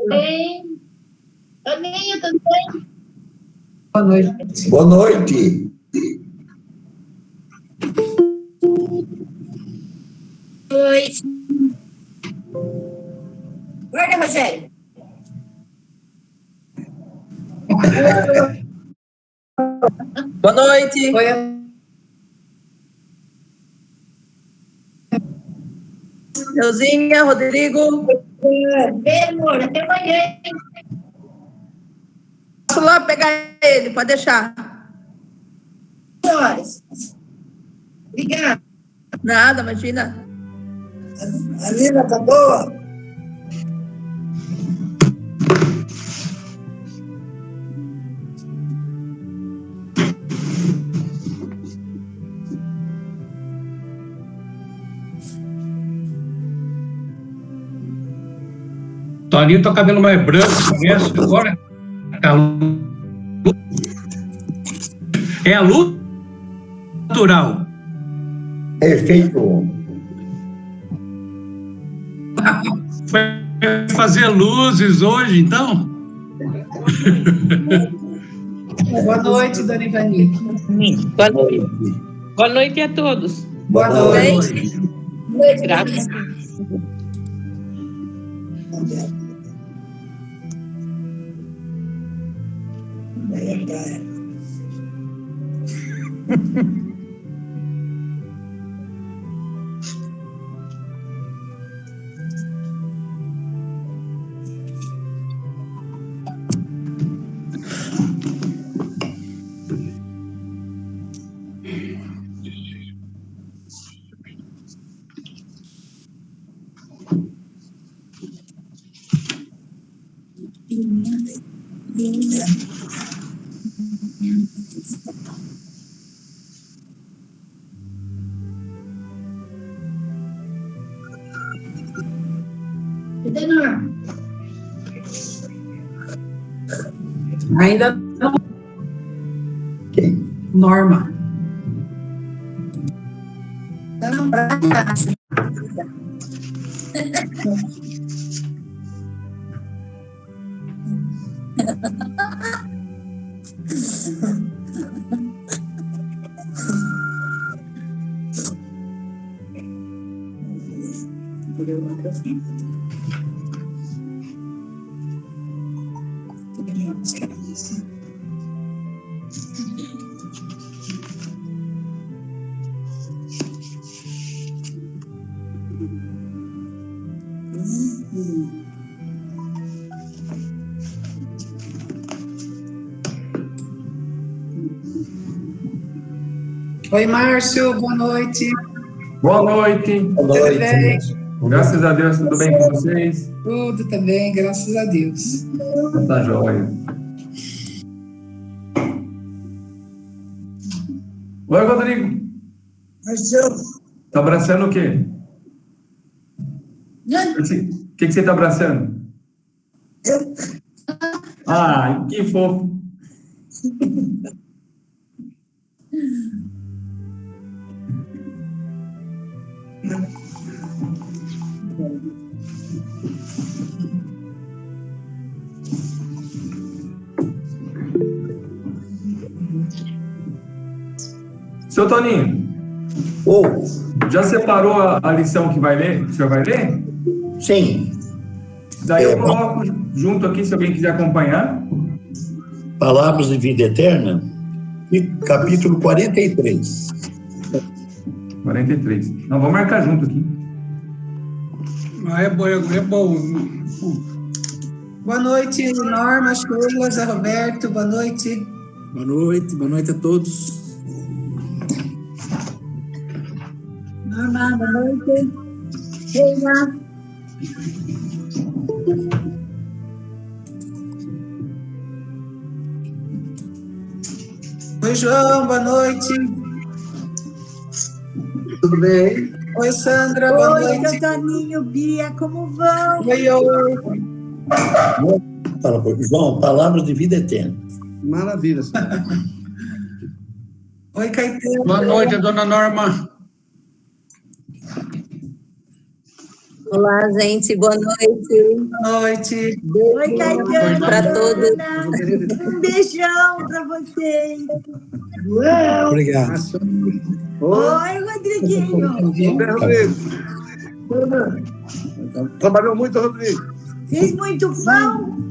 Bem. Aninha, tudo bem? Boa noite. Boa noite. Oi. Guarda, Rogério. Boa noite. Oi, Neuzinha, Rodrigo. Bem, amor, até amanhã. Posso lá pegar ele, pode deixar. Horas. Obrigada. Nada, imagina. A Lina tá boa? Toninho tá com o cabelo mais branco, conhece agora? É a luz natural. Perfeito. Foi fazer luzes hoje, então? boa noite, dona Ivani. Boa noite. Boa noite a todos. Boa noite. Graças. Cadê Norma? Ainda não. Quem? Norma. Não, pra casa. Oi, Márcio, boa noite. Boa noite. Boa Tudo noite. bem? Graças a Deus, tudo bem com vocês? Tudo também, graças a Deus. Tá joia. Oi, Rodrigo. Tá abraçando o quê? O que você tá abraçando? Ah, que fofo. Seu Toninho, já separou a lição que vai ler? O senhor vai ler? Sim. Daí eu coloco junto aqui, se alguém quiser acompanhar. Palavras de vida eterna, e capítulo 43. 43. Não, vamos marcar junto aqui. Ah, é bom. Boa noite, Norma, Sheila, Zé Roberto, boa noite. Boa noite a todos. Norma, boa noite. Sheila. Oi, João, boa noite. Tudo bem? Oi, Sandra, boa Oi, noite. seu Toninho, Bia, como vão? Oi. Fala, João, palavras de vida eterna. Maravilha. Oi, Caetano. Boa noite, dona Norma. Olá, gente. Boa noite. Boa noite. Oi, Caetano. Para todos. Um beijão para vocês. Obrigado. Oi, Rodriguinho. Trabalhou muito, Rodrigo. Fez muito pão?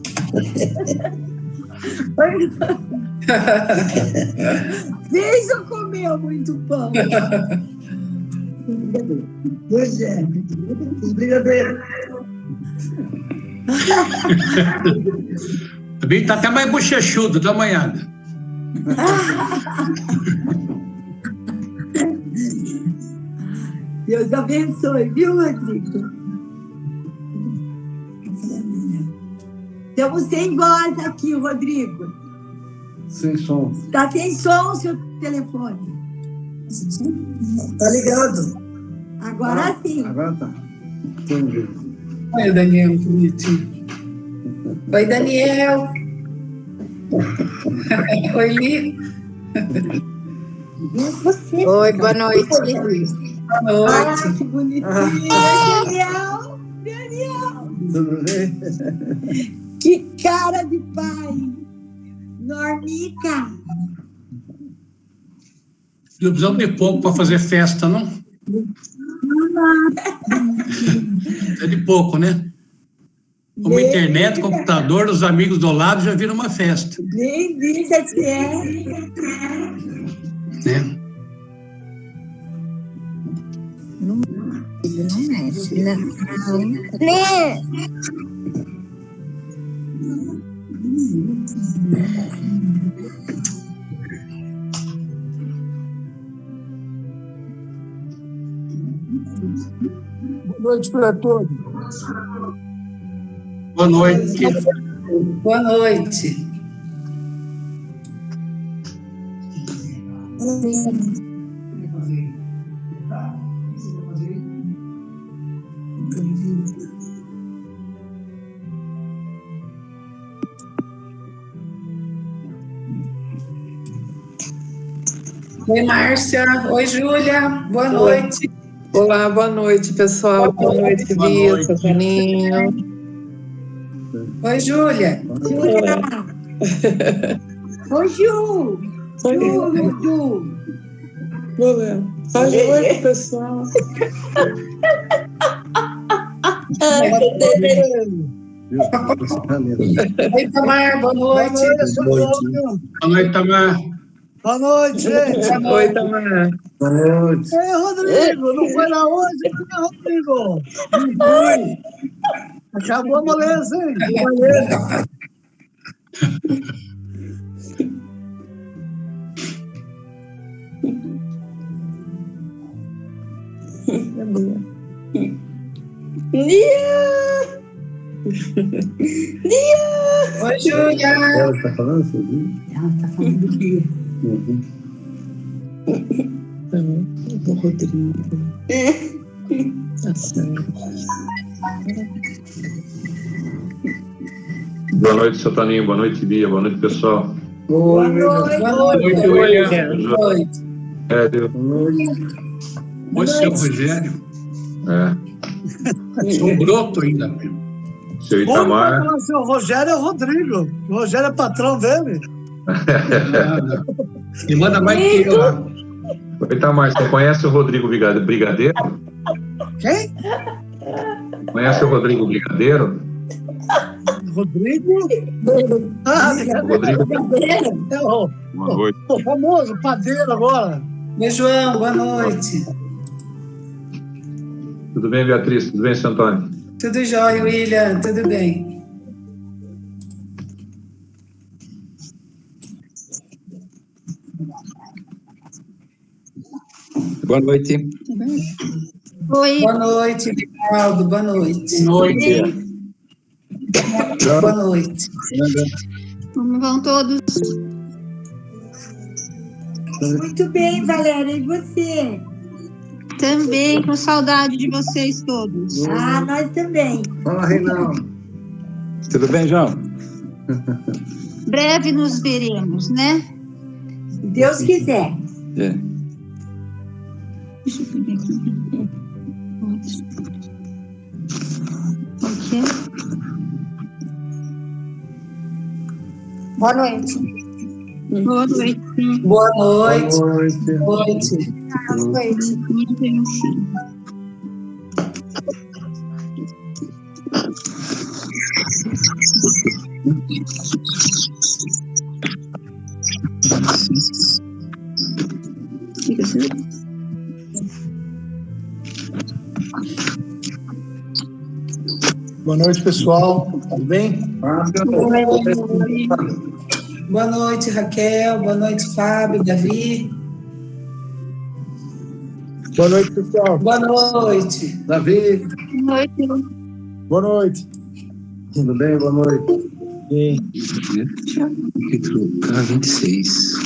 Fez ou comeu muito pão? Pois é. Brigadeiro. Também tá até mais bochechudo, dá uma olhada. Deus abençoe, viu, Rodrigo? Estamos sem voz aqui, Rodrigo. Sem som. Está sem som o seu telefone. Tá ligado? Agora sim. Agora tá. Entendi. Oi, Daniel, que bonitinho. Oi, Daniel. Oi, Li. Oi, boa noite. Boa noite. Ah, que bonitinho. Daniel. Daniel. Tudo bem? Que cara de pai. Normica. Não precisamos de pouco para fazer festa, não? É de pouco, né? Como internet, computador, os amigos do lado já viram uma festa. Nem diga se é. Né? Não mexe, né? Boa noite para todos. Boa noite. Boa noite. Oi, Márcia. Oi, Júlia. Boa noite. Olá, boa noite, pessoal. Boa noite, Boa Bia, noite. Toninho. Oi, Júlia. Júlia. Oi, Ju. Ju. Olá. Oi, pessoal. Oi, Tamar. Boa noite. Boa noite, Tamar. Boa noite, gente. Oi, Tamar. Boa noite. Ei, Rodrigo, não foi lá hoje, né, Rodrigo? Não foi. Acabou a moleza, hein? Oi, Júlia. Ela está falando, você viu? Ela está falando do quê? O Rodrigo. Tá certo. Boa noite, seu Toninho. Boa noite, Bia. Boa noite, pessoal. Boa noite. Boa noite. Boa noite, Boa noite. Oi, seu Rogério. Sou broto ainda. Seu Como vai Itamar. falar assim, o Rogério é o Rodrigo. O Rogério é patrão dele. E manda mais que eu lá. Oi, Itamar, você conhece o Rodrigo Brigadeiro? Quem? Conhece o Rodrigo Brigadeiro? Rodrigo? Ah, Rodrigo. é o Boa noite. famoso padeiro agora. Oi, João. Boa noite. Tudo bem, Beatriz? Tudo bem, seu Antônio? Tudo jóia, William? Tudo bem. Boa noite. Oi. Boa noite, Rinaldo. Boa noite. Boa noite. Boa noite. Como vão todos? Muito bem, Valéria. E você? Também com saudade de vocês todos. Ah, nós também. Fala, Reinaldo. Tudo bem, João? Breve nos veremos, né? Se Deus quiser. É. Deixa eu pegar aqui. Boa noite. Boa noite. Boa noite. Boa noite. Boa noite. Boa noite. Fica assim. Boa noite, pessoal. Tudo bem? Boa noite, Raquel. Boa noite, Fábio, Davi. Boa noite, pessoal. Boa noite. Davi, Boa noite. Boa noite. tudo bem? Boa noite. Bem. Tem que trocar 26.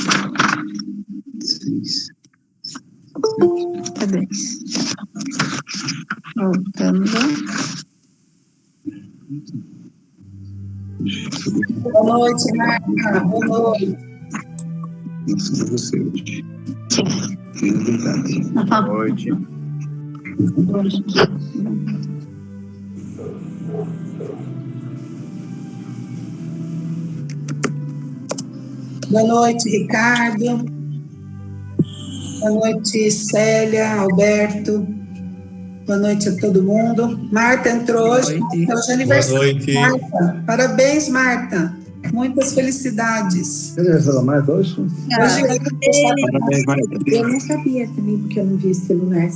26. Tá bem. Voltando. Boa noite, Marta. Boa noite. Nossa, pra você hoje. É verdade. Boa noite. Boa noite, Ricardo. Boa noite, Célia, Alberto. Boa noite a todo mundo. Marta entrou hoje. Hoje é aniversário. noite. Marta. Parabéns, Marta. Muitas felicidades. Você vai falar mais hoje? Hoje é aniversário. Parabéns, Marta. Eu não sabia também, porque eu não vi o celular.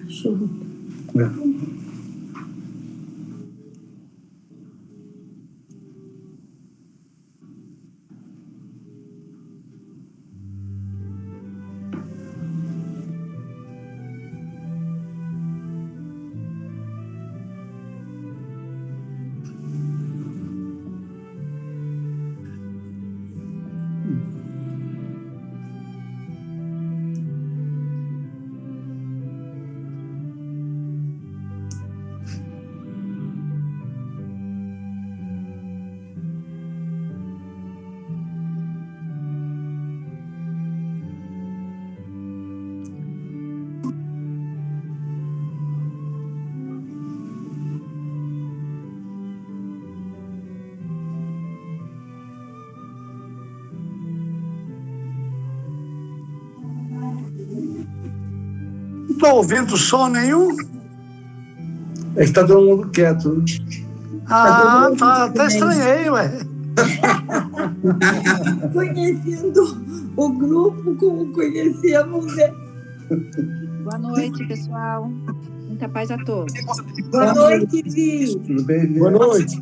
Cachorro. Não estou ouvindo som nenhum? É que tá todo mundo quieto. Né? Ah, tá. Até estranhei, ué. Conhecendo o grupo como conhecíamos, né? Boa noite, pessoal. Muita paz a todos. Boa noite, Vi. Tudo bem? Boa noite.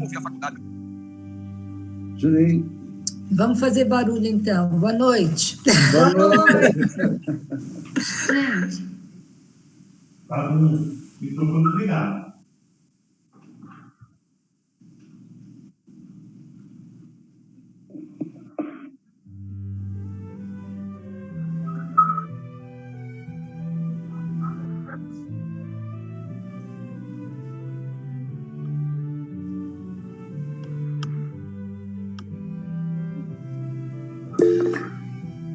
Julinho. Vamos fazer barulho, então. Boa noite. Boa noite. Gente, Microfone ligado.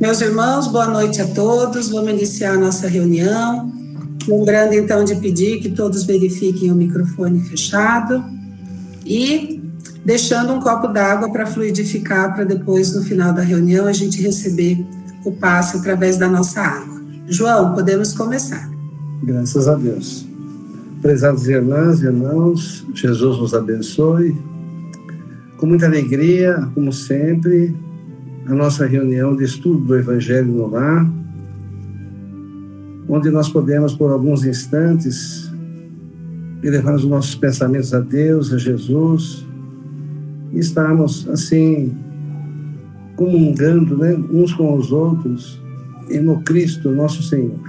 Meus irmãos, boa noite a todos. Vamos iniciar a nossa reunião. Lembrando, então, de pedir que todos verifiquem o microfone fechado e deixando um copo d'água para fluidificar, para depois, no final da reunião, a gente receber o passe através da nossa água. João, podemos começar. Graças a Deus. Prezadas irmãs e irmãos, Jesus nos abençoe. Com muita alegria, como sempre, a nossa reunião de estudo do Evangelho no Lar, onde nós podemos, por alguns instantes, elevar os nossos pensamentos a Deus, a Jesus, e estarmos, assim, comungando, né, uns com os outros, e no Cristo nosso Senhor.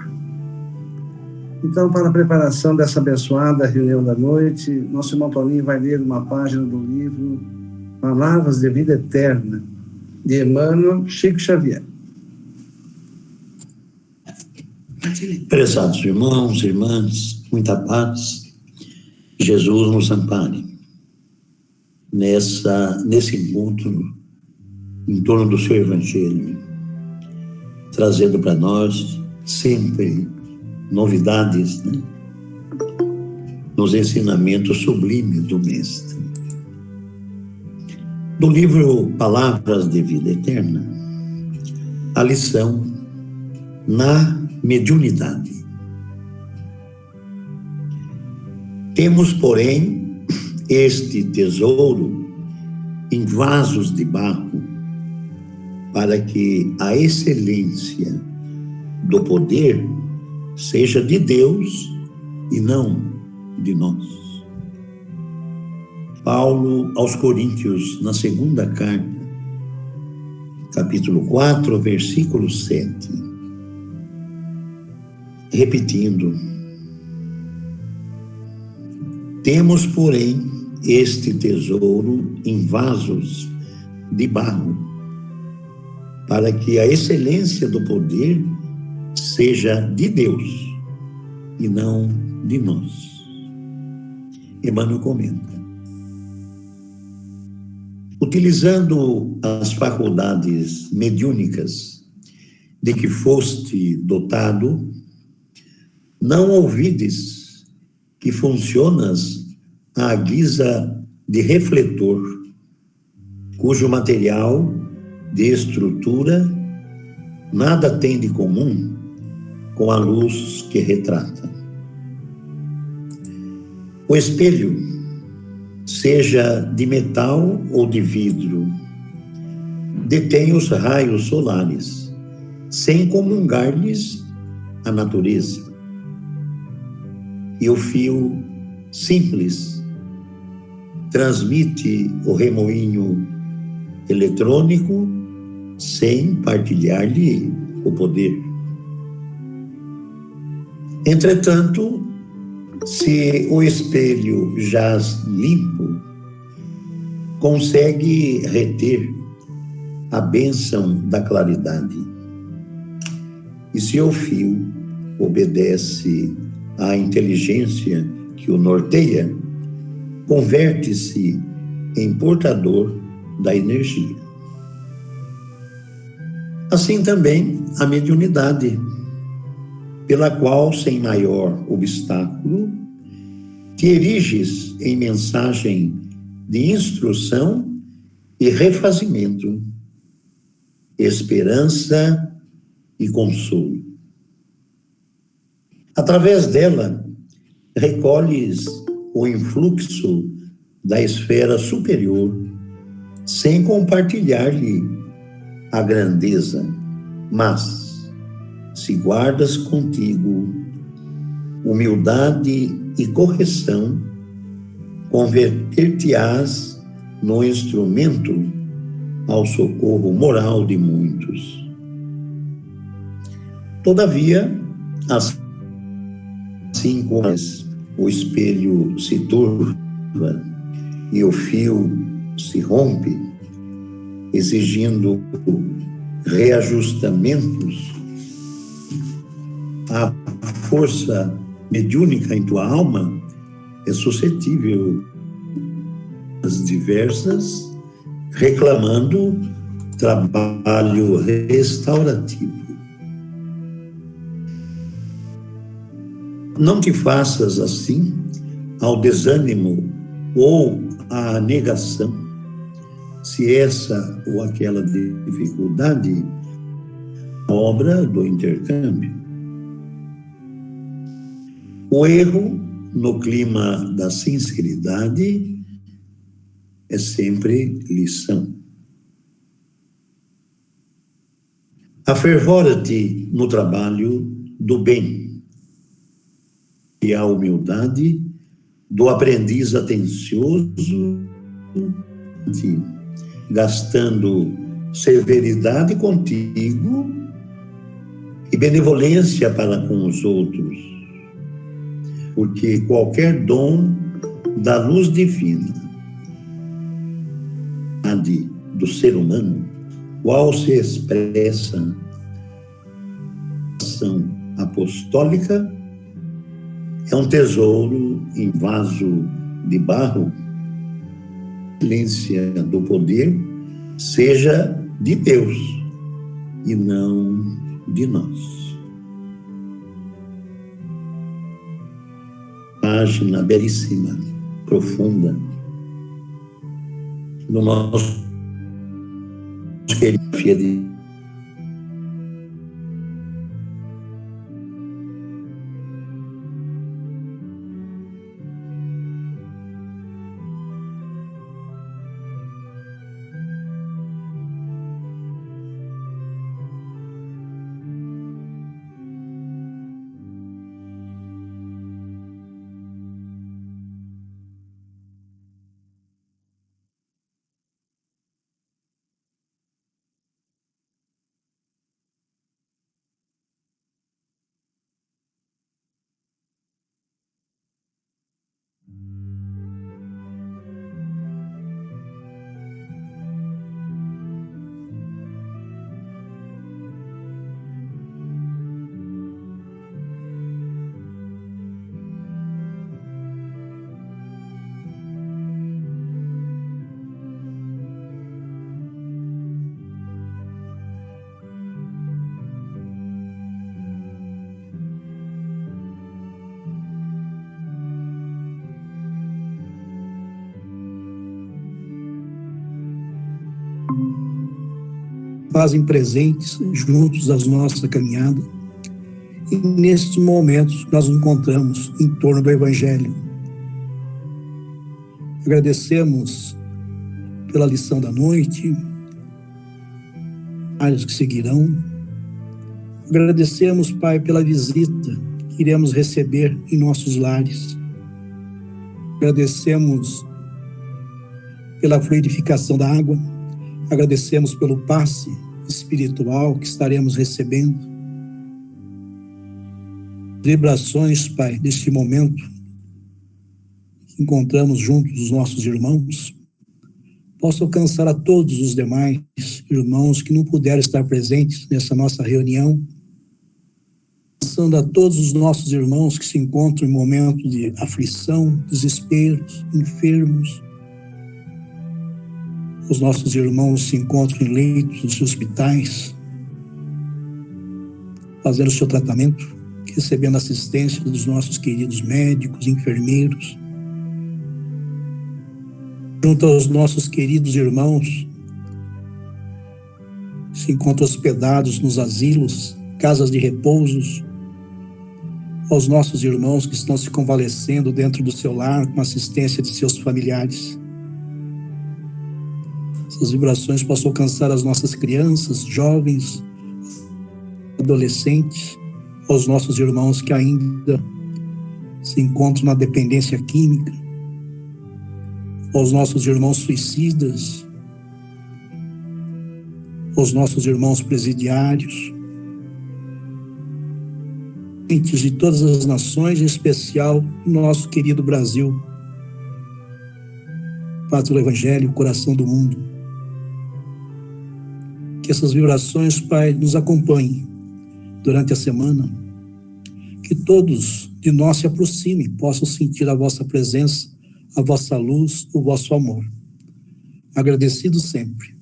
Então, para a preparação dessa abençoada reunião da noite, nosso irmão Toninho vai ler uma página do livro Palavras de Vida Eterna, de Emmanuel Chico Xavier. Prezados irmãos, irmãs, muita paz, Jesus nos ampare nesse encontro em torno do seu Evangelho, trazendo para nós sempre novidades, né? Nos ensinamentos sublimes do Mestre. Do livro Palavras de Vida Eterna, a lição na mediunidade. Temos, porém, este tesouro em vasos de barro, para que a excelência do poder seja de Deus e não de nós. Paulo aos Coríntios, na segunda carta, capítulo 4, versículo 7. Repetindo: temos, porém, este tesouro em vasos de barro, para que a excelência do poder seja de Deus e não de nós. Emmanuel comenta: utilizando as faculdades mediúnicas de que foste dotado, não ouvides que funcionas à guisa de refletor, cujo material de estrutura nada tem de comum com a luz que retrata. O espelho, seja de metal ou de vidro, detém os raios solares, sem comungar-lhes a natureza. E o fio simples transmite o remoinho eletrônico sem partilhar-lhe o poder. Entretanto, se o espelho jaz limpo, consegue reter a bênção da claridade. E se o fio obedece à inteligência que o norteia, converte-se em portador da energia. Assim também a mediunidade, pela qual, sem maior obstáculo, te eriges em mensagem de instrução e refazimento, esperança e consolo. Através dela, recolhes o influxo da esfera superior, sem compartilhar-lhe a grandeza, mas, se guardas contigo humildade e correção, converter-te-ás no instrumento ao socorro moral de muitos. Todavia, assim como o espelho se turva e o fio se rompe, exigindo reajustamentos, a força mediúnica em tua alma é suscetível às diversas, reclamando trabalho restaurativo. Não te faças assim ao desânimo ou à negação, se essa ou aquela dificuldade é obra do intercâmbio. O erro, no clima da sinceridade, é sempre lição. Afervora-te no trabalho do bem e a humildade do aprendiz atencioso, gastando severidade contigo e benevolência para com os outros, porque qualquer dom da luz divina do ser humano, qual se expressa a ação apostólica, é um tesouro em vaso de barro. A excelência do poder seja de Deus e não de nós. Página belíssima, profunda, do nosso querido fazem presentes juntos as nossas caminhadas. E nesses momentos nós nos encontramos em torno do Evangelho. Agradecemos pela lição da noite, áreas que seguirão. Agradecemos, Pai, pela visita que iremos receber em nossos lares. Agradecemos pela fluidificação da água. Agradecemos pelo passe espiritual que estaremos recebendo. Vibrações, Pai, deste momento que encontramos juntos os nossos irmãos, possa alcançar a todos os demais irmãos que não puderam estar presentes nessa nossa reunião, alcançando a todos os nossos irmãos que se encontram em momentos de aflição, desesperos, enfermos. Os nossos irmãos se encontram em leitos de hospitais, fazendo o seu tratamento, recebendo assistência dos nossos queridos médicos, enfermeiros. Junto aos nossos queridos irmãos que se encontram hospedados nos asilos, casas de repousos, aos nossos irmãos que estão se convalescendo dentro do seu lar com assistência de seus familiares. Essas vibrações possam alcançar as nossas crianças, jovens, adolescentes, aos nossos irmãos que ainda se encontram na dependência química, aos nossos irmãos suicidas, aos nossos irmãos presidiários, entes de todas as nações, em especial no nosso querido Brasil, Pátria do Evangelho, coração do mundo. Que essas vibrações, Pai, nos acompanhem durante a semana, que todos de nós se aproximem, possam sentir a vossa presença, a vossa luz, o vosso amor. Agradecido sempre.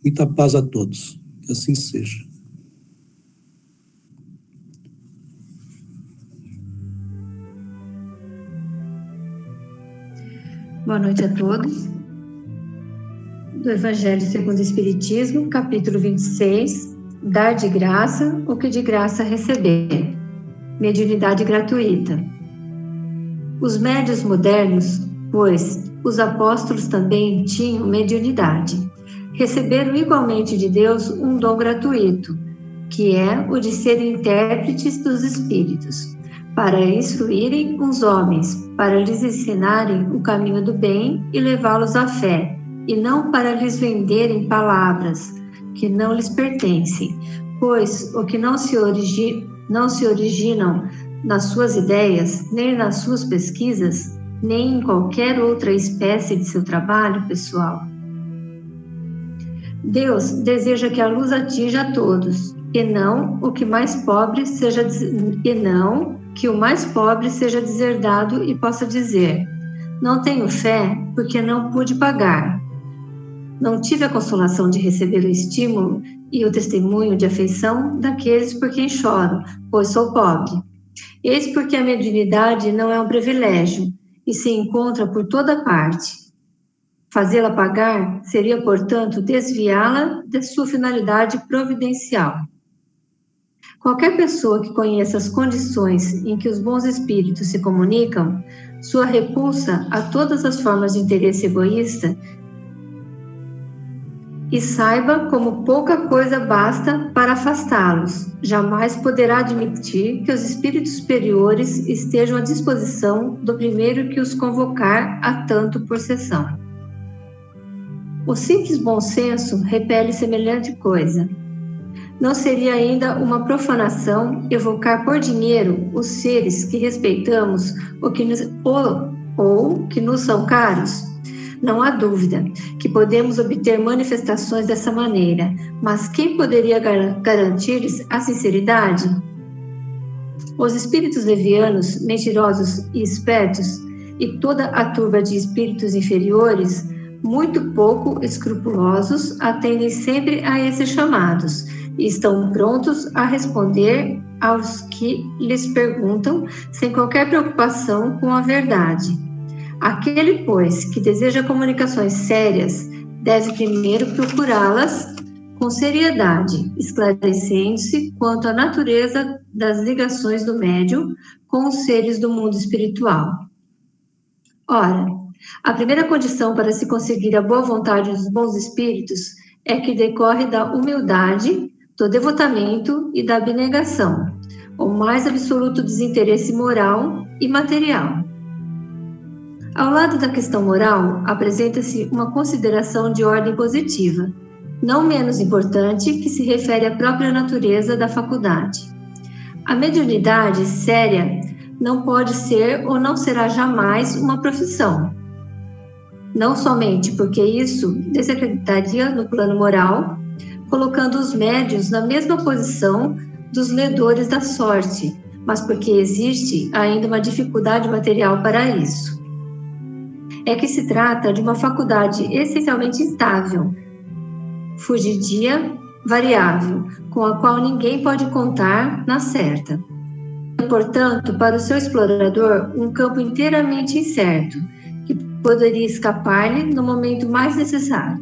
Muita paz a todos. Que assim seja. Boa noite a todos. Do Evangelho segundo o Espiritismo, capítulo 26, dar de graça o que de graça receber. Mediunidade gratuita. Os médiuns modernos, pois, os apóstolos também tinham mediunidade. Receberam igualmente de Deus um dom gratuito, que é o de serem intérpretes dos espíritos, para instruírem os homens, para lhes ensinarem o caminho do bem e levá-los à fé, e não para lhes venderem palavras que não lhes pertencem, pois o que não se originam nas suas ideias, nem nas suas pesquisas, nem em qualquer outra espécie de seu trabalho pessoal. Deus deseja que a luz atinja a todos, e não que o mais pobre seja deserdado e possa dizer: não tenho fé porque não pude pagar. Não tive a consolação de receber o estímulo e o testemunho de afeição daqueles por quem choro, pois sou pobre. Eis porque a mediunidade não é um privilégio e se encontra por toda parte. Fazê-la pagar seria, portanto, desviá-la de sua finalidade providencial. Qualquer pessoa que conheça as condições em que os bons espíritos se comunicam, sua repulsa a todas as formas de interesse egoísta, e saiba como pouca coisa basta para afastá-los, jamais poderá admitir que os espíritos superiores estejam à disposição do primeiro que os convocar a tanto por sessão. O simples bom senso repele semelhante coisa. Não seria ainda uma profanação evocar por dinheiro os seres que respeitamos ou que nos são caros? Não há dúvida que podemos obter manifestações dessa maneira, mas quem poderia garantir-lhes a sinceridade? Os espíritos levianos, mentirosos e espertos, e toda a turba de espíritos inferiores, muito pouco escrupulosos, atendem sempre a esses chamados e estão prontos a responder aos que lhes perguntam sem qualquer preocupação com a verdade. Aquele, pois, que deseja comunicações sérias, deve primeiro procurá-las com seriedade, esclarecendo-se quanto à natureza das ligações do médium com os seres do mundo espiritual. Ora, a primeira condição para se conseguir a boa vontade dos bons espíritos é que decorre da humildade, do devotamento e da abnegação, o mais absoluto desinteresse moral e material. Ao lado da questão moral, apresenta-se uma consideração de ordem positiva, não menos importante, que se refere à própria natureza da faculdade. A mediunidade séria não pode ser ou não será jamais uma profissão. Não somente porque isso desacreditaria no plano moral, colocando os médiuns na mesma posição dos ledores da sorte, mas porque existe ainda uma dificuldade material para isso. É que se trata de uma faculdade essencialmente instável, fugidia, variável, com a qual ninguém pode contar na certa. É, portanto, para o seu explorador, um campo inteiramente incerto, que poderia escapar-lhe no momento mais necessário.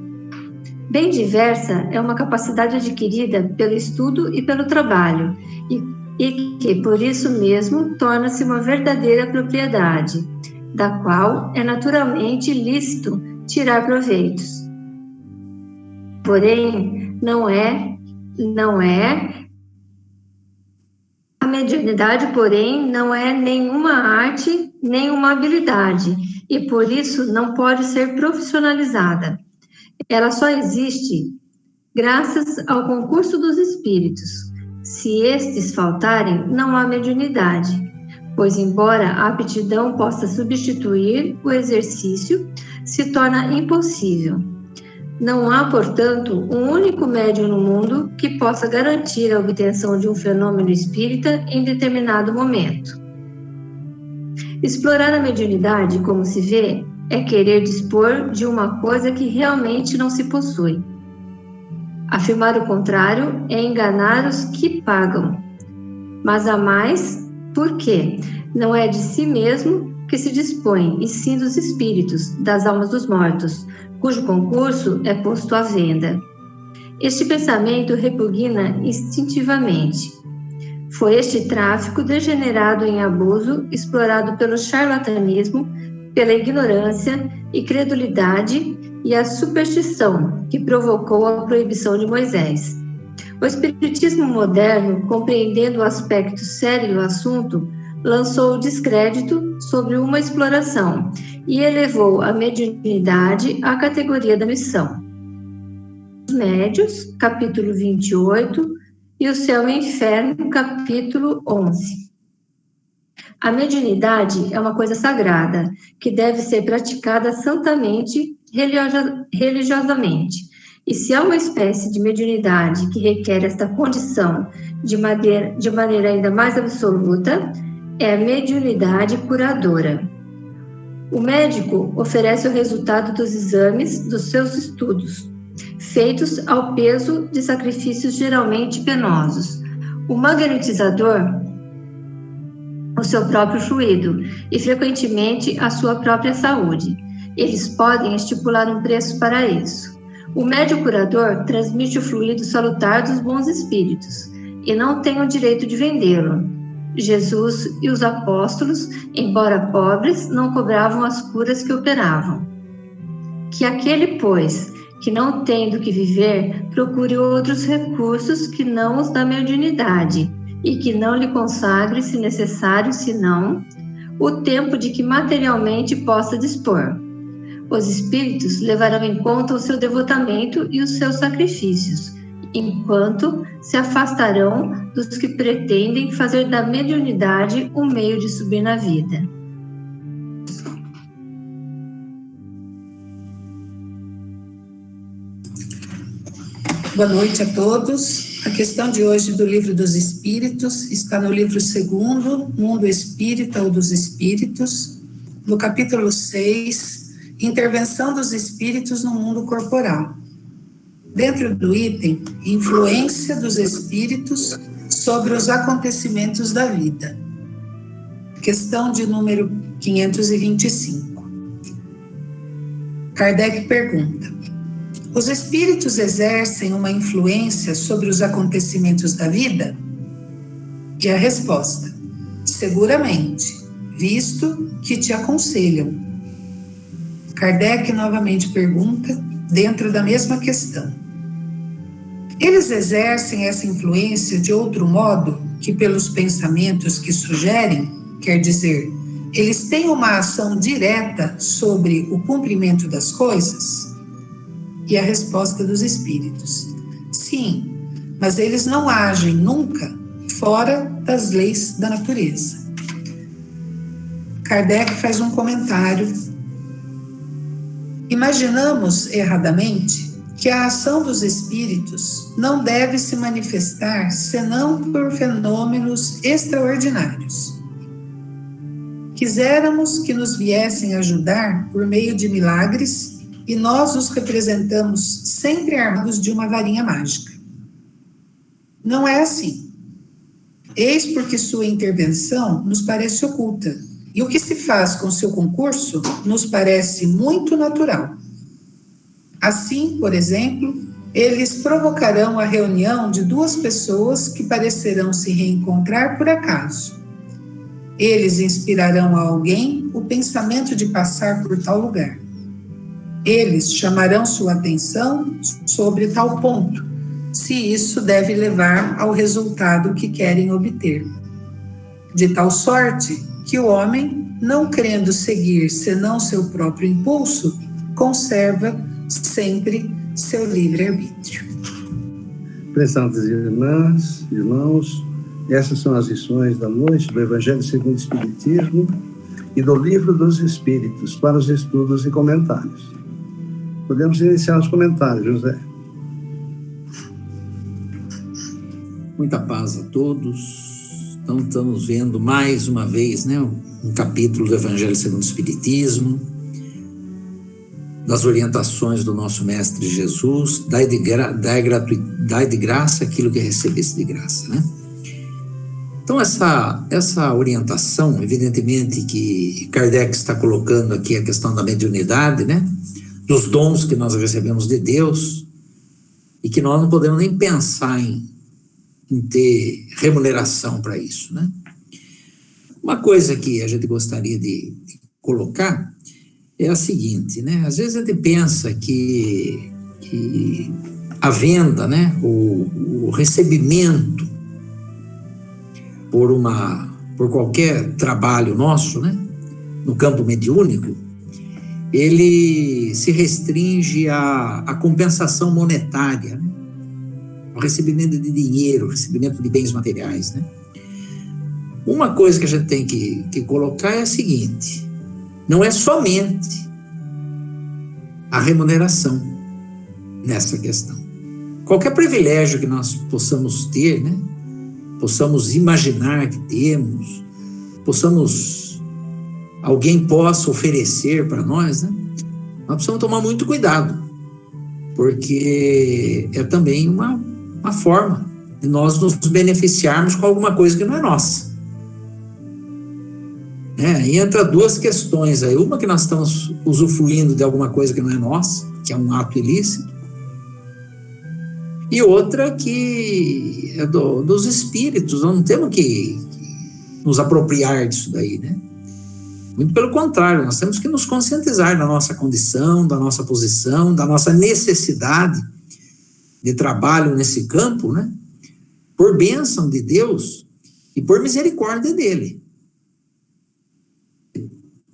Bem diversa é uma capacidade adquirida pelo estudo e pelo trabalho, e que, por isso mesmo, torna-se uma verdadeira propriedade, da qual é naturalmente lícito tirar proveitos. Porém, não é a mediunidade, porém, não é nenhuma arte, nenhuma habilidade, e por isso não pode ser profissionalizada. Ela só existe graças ao concurso dos espíritos. Se estes faltarem, não há mediunidade, pois, embora a aptidão possa substituir o exercício, se torna impossível. Não há, portanto, um único médium no mundo que possa garantir a obtenção de um fenômeno espírita em determinado momento. Explorar a mediunidade, como se vê, é querer dispor de uma coisa que realmente não se possui. Afirmar o contrário é enganar os que pagam. Mas há mais, porque não é de si mesmo que se dispõe, e sim dos espíritos, das almas dos mortos, cujo concurso é posto à venda. Este pensamento repugna instintivamente. Foi este tráfico degenerado em abuso, explorado pelo charlatanismo, pela ignorância e credulidade e a superstição que provocou a proibição de Moisés. O espiritismo moderno, compreendendo o aspecto sério do assunto, lançou o descrédito sobre uma exploração e elevou a mediunidade à categoria da missão. Os Médios, capítulo 28, e o Céu e o Inferno, capítulo 11. A mediunidade é uma coisa sagrada, que deve ser praticada santamente, religiosamente. E se há uma espécie de mediunidade que requer esta condição de maneira ainda mais absoluta, é a mediunidade curadora. O médico oferece o resultado dos exames dos seus estudos, feitos ao peso de sacrifícios geralmente penosos. O magnetizador, o seu próprio fluido e, frequentemente, a sua própria saúde. Eles podem estipular um preço para isso. O médium curador transmite o fluido salutar dos bons espíritos e não tem o direito de vendê-lo. Jesus e os apóstolos, embora pobres, não cobravam as curas que operavam. Que aquele, pois, que não tem do que viver, procure outros recursos que não os da mediunidade, e que não lhe consagre, se necessário, senão o tempo de que materialmente possa dispor. Os espíritos levarão em conta o seu devotamento e os seus sacrifícios, enquanto se afastarão dos que pretendem fazer da mediunidade um meio de subir na vida. Boa noite a todos. A questão de hoje do Livro dos Espíritos está no livro 2º, Mundo Espírita ou dos Espíritos, no capítulo 6, Intervenção dos Espíritos no Mundo Corporal. Dentro do item, Influência dos Espíritos sobre os acontecimentos da vida. Questão de número 525. Kardec pergunta: os espíritos exercem uma influência sobre os acontecimentos da vida? E a resposta: seguramente, visto que te aconselham. Kardec novamente pergunta, dentro da mesma questão: eles exercem essa influência de outro modo que pelos pensamentos que sugerem? Quer dizer, eles têm uma ação direta sobre o cumprimento das coisas? E a resposta dos espíritos: sim, mas eles não agem nunca fora das leis da natureza. Kardec faz um comentário. Imaginamos erradamente que a ação dos espíritos não deve se manifestar senão por fenômenos extraordinários. Quiséramos que nos viessem ajudar por meio de milagres e nós os representamos sempre armados de uma varinha mágica. Não é assim. Eis porque sua intervenção nos parece oculta, e o que se faz com seu concurso nos parece muito natural. Assim, por exemplo, eles provocarão a reunião de duas pessoas que parecerão se reencontrar por acaso. Eles inspirarão a alguém o pensamento de passar por tal lugar. Eles chamarão sua atenção sobre tal ponto, se isso deve levar ao resultado que querem obter. De tal sorte que o homem, não querendo seguir senão seu próprio impulso, conserva sempre seu livre-arbítrio. Prezadas irmãs, irmãos, essas são as lições da noite do Evangelho segundo o Espiritismo e do Livro dos Espíritos para os estudos e comentários. Podemos iniciar os comentários, José. Muita paz a todos. Então, estamos vendo mais uma vez, né, um capítulo do Evangelho segundo o Espiritismo, das orientações do nosso Mestre Jesus, dai de graça aquilo que recebeste de graça, né? Então, essa orientação, evidentemente que Kardec está colocando aqui a questão da mediunidade, né? Dos dons que nós recebemos de Deus e que nós não podemos nem pensar em ter remuneração para isso, né? Uma coisa que a gente gostaria de colocar é a seguinte, né? Às vezes a gente pensa que a venda, né? O recebimento por por qualquer trabalho nosso, né, no campo mediúnico, ele se restringe à compensação monetária, né, ao recebimento de dinheiro, ao recebimento de bens materiais, né. Uma coisa que a gente tem que colocar é a seguinte: não é somente a remuneração nessa questão. Qualquer privilégio que nós possamos ter, né, possamos imaginar que temos, alguém possa oferecer para nós, né, nós precisamos tomar muito cuidado, porque é também uma forma de nós nos beneficiarmos com alguma coisa que não é nossa. E entra duas questões aí, uma que nós estamos usufruindo de alguma coisa que não é nossa, que é um ato ilícito, e outra que é dos espíritos. Nós não temos que nos apropriar disso daí, né? Muito pelo contrário, nós temos que nos conscientizar da nossa condição, da nossa posição, da nossa necessidade de trabalho nesse campo, né? Por bênção de Deus e por misericórdia dele.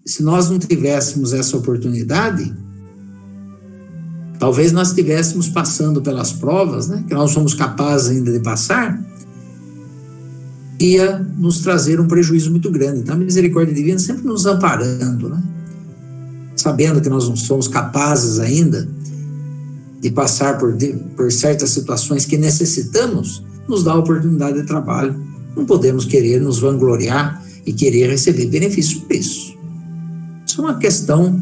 Se nós não tivéssemos essa oportunidade, talvez nós estivéssemos passando pelas provas, né, que nós somos capazes ainda de passar, ia nos trazer um prejuízo muito grande. Então a misericórdia divina sempre nos amparando, né, sabendo que nós não somos capazes ainda de passar por certas situações que necessitamos, nos dá a oportunidade de trabalho. Não podemos querer nos vangloriar e querer receber benefícios por isso. Isso é uma questão,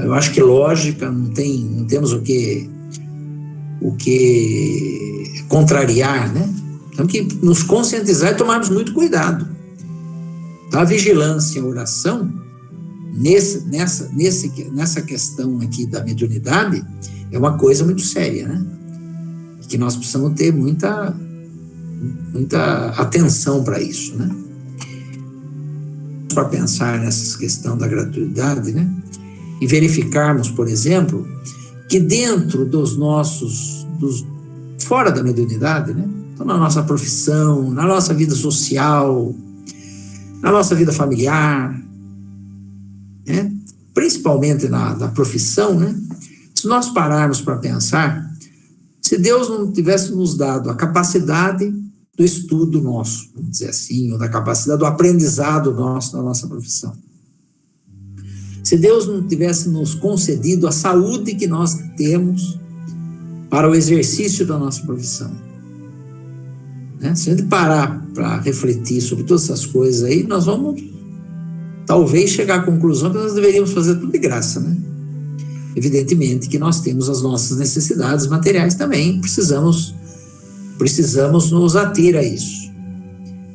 eu acho que lógica, não temos o que contrariar, né? Temos que nos conscientizar e tomarmos muito cuidado. A vigilância e a oração, nessa questão aqui da mediunidade, é uma coisa muito séria, né? Que nós precisamos ter muita atenção para isso, né? Para pensar nessa questão da gratuidade, né? E verificarmos, por exemplo, que dentro fora da mediunidade, né? Então, na nossa profissão, na nossa vida social, na nossa vida familiar, né? Principalmente na profissão, né? Se nós pararmos para pensar, se Deus não tivesse nos dado a capacidade do estudo nosso, vamos dizer assim, ou da capacidade do aprendizado nosso na nossa profissão. Se Deus não tivesse nos concedido a saúde que nós temos para o exercício da nossa profissão, né? Se a gente parar para refletir sobre todas essas coisas aí, nós vamos talvez chegar à conclusão que nós deveríamos fazer tudo de graça, né? Evidentemente que nós temos as nossas necessidades materiais também, precisamos nos ater a isso.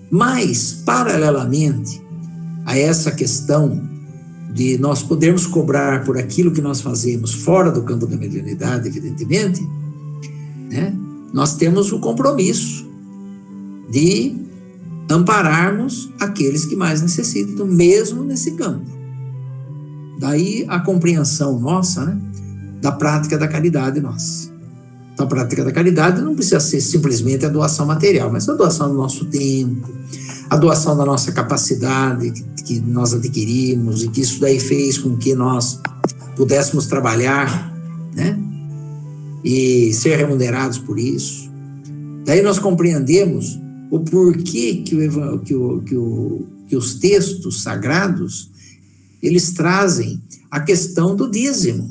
Mas, paralelamente a essa questão de nós podermos cobrar por aquilo que nós fazemos fora do campo da mediunidade, evidentemente, né, nós temos o compromisso de ampararmos aqueles que mais necessitam, mesmo nesse campo. Daí a compreensão nossa, né, da prática da caridade nossa. A prática da caridade não precisa ser simplesmente a doação material, mas a doação do nosso tempo, a doação da nossa capacidade que nós adquirimos e que isso daí fez com que nós pudéssemos trabalhar, né, e ser remunerados por isso. Daí nós compreendemos o porquê que os textos sagrados, eles trazem a questão do dízimo,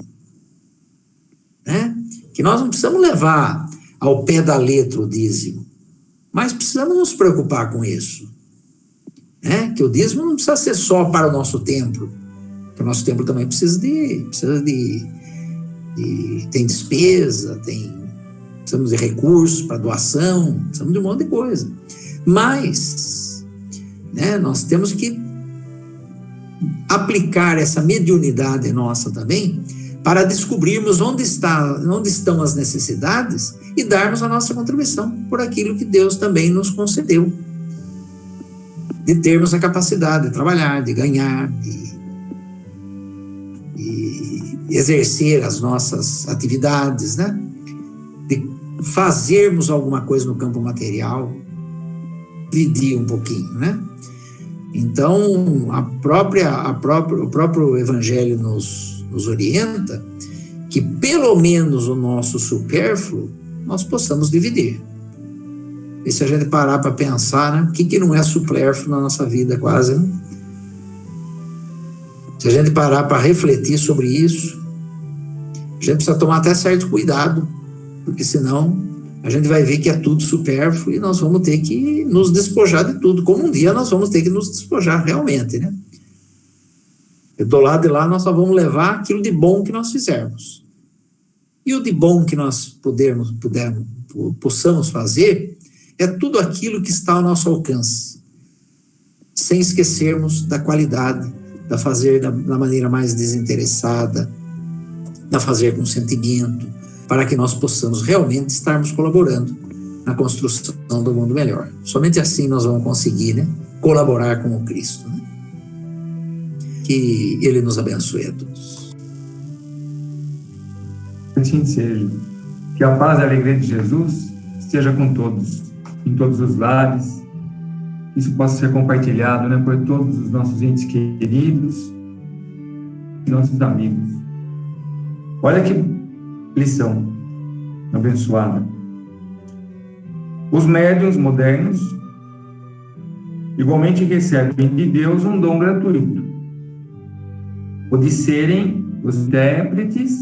né? Que nós não precisamos levar ao pé da letra o dízimo, mas precisamos nos preocupar com isso, né? Que o dízimo não precisa ser só para o nosso templo, porque o nosso templo também precisa de tem despesa, precisamos de recursos para doação, precisamos de um monte de coisa, mas, né, nós temos que aplicar essa mediunidade nossa também para descobrirmos onde estão as necessidades e darmos a nossa contribuição por aquilo que Deus também nos concedeu, de termos a capacidade de trabalhar, de ganhar, de exercer as nossas atividades, né? De fazermos alguma coisa no campo material, dividir um pouquinho, né? Então, o próprio Evangelho nos orienta que, pelo menos, o nosso supérfluo nós possamos dividir. E se a gente parar para pensar, né, o que não é supérfluo na nossa vida, quase, né? Se a gente parar para refletir sobre isso, a gente precisa tomar até certo cuidado, porque senão a gente vai ver que é tudo supérfluo e nós vamos ter que nos despojar de tudo, como um dia nós vamos ter que nos despojar realmente, né? E do lado de lá nós só vamos levar aquilo de bom que nós fizermos. E o de bom que nós possamos fazer é tudo aquilo que está ao nosso alcance, sem esquecermos da qualidade, da fazer da maneira mais desinteressada, da fazer com sentimento, para que nós possamos realmente estarmos colaborando na construção do mundo melhor. Somente assim nós vamos conseguir, né, colaborar com o Cristo. Né? Que Ele nos abençoe a todos. Assim seja. Que a paz e a alegria de Jesus esteja com todos, em todos os lares. Isso possa ser compartilhado, né, por todos os nossos entes queridos e nossos amigos. Olha que lição abençoada. Os médiuns modernos igualmente recebem de Deus um dom gratuito, o de serem os intérpretes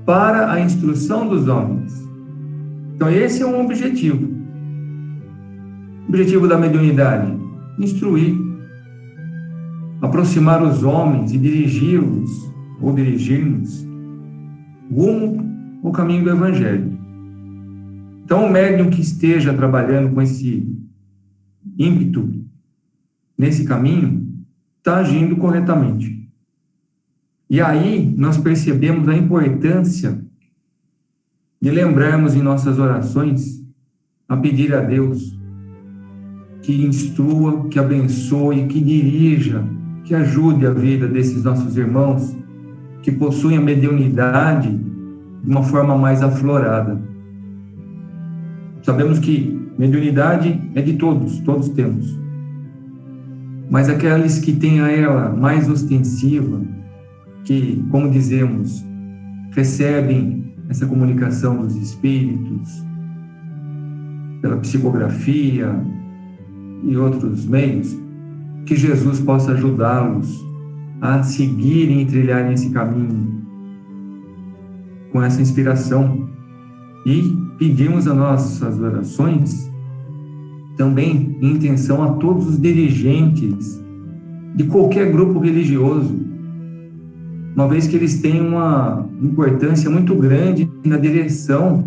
para a instrução dos homens. Então esse é um objetivo. O objetivo da mediunidade: instruir, aproximar os homens e dirigi-los ou dirigir-nos rumo ao caminho do Evangelho. Então o médium que esteja trabalhando com esse ímpeto nesse caminho está agindo corretamente. E aí nós percebemos a importância de lembrarmos em nossas orações a pedir a Deus que instrua, que abençoe, que dirija, que ajude a vida desses nossos irmãos que possuem a mediunidade de uma forma mais aflorada. Sabemos que mediunidade é de todos, todos temos. Mas aqueles que têm a ela mais ostensiva, que, como dizemos, recebem essa comunicação dos espíritos, pela psicografia e outros meios, que Jesus possa ajudá-los a seguirem e trilharem esse caminho com essa inspiração. E pedimos as nossas orações também em intenção a todos os dirigentes de qualquer grupo religioso, uma vez que eles têm uma importância muito grande na direção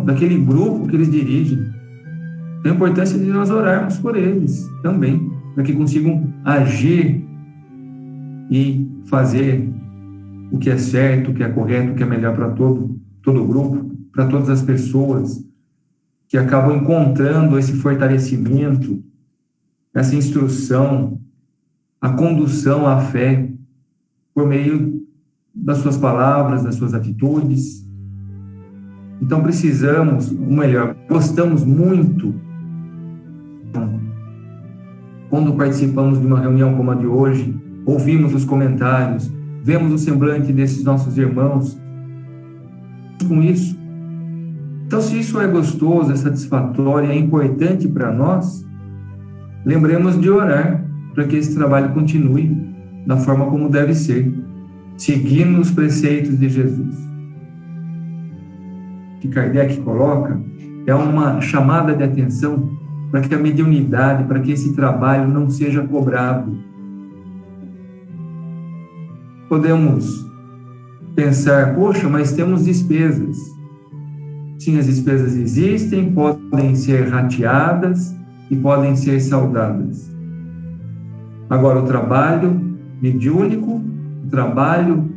daquele grupo que eles dirigem. Tem a importância de nós orarmos por eles também, para que consigam agir e fazer o que é certo, o que é correto, o que é melhor para todo o grupo, para todas as pessoas que acabam encontrando esse fortalecimento, essa instrução, a condução à fé por meio das suas palavras, das suas atitudes. Então precisamos, ou melhor, gostamos muito quando participamos de uma reunião como a de hoje, ouvimos os comentários, vemos o semblante desses nossos irmãos com isso. Então, se isso é gostoso, é satisfatório, é importante para nós, lembremos de orar para que esse trabalho continue da forma como deve ser, seguindo os preceitos de Jesus. O que Kardec coloca é uma chamada de atenção para que a mediunidade, para que esse trabalho não seja cobrado. Podemos pensar, poxa, mas temos despesas. Sim, as despesas existem, podem ser rateadas e podem ser saudadas. Agora, o trabalho mediúnico, o trabalho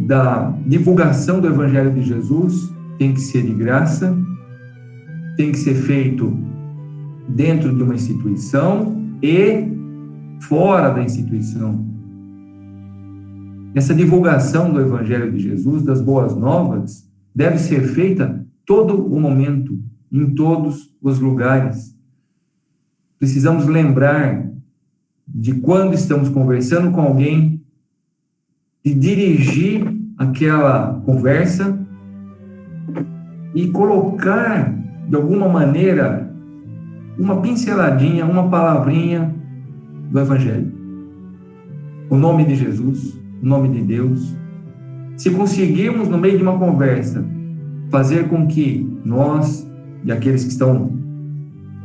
da divulgação do Evangelho de Jesus tem que ser de graça, tem que ser feito dentro de uma instituição e fora da instituição. Essa divulgação do Evangelho de Jesus, das boas novas, deve ser feita todo o momento, em todos os lugares. Precisamos lembrar de quando estamos conversando com alguém, de dirigir aquela conversa e colocar, de alguma maneira, uma pinceladinha, uma palavrinha do Evangelho. O nome de Jesus, o nome de Deus. Se conseguirmos, no meio de uma conversa, fazer com que nós e aqueles que estão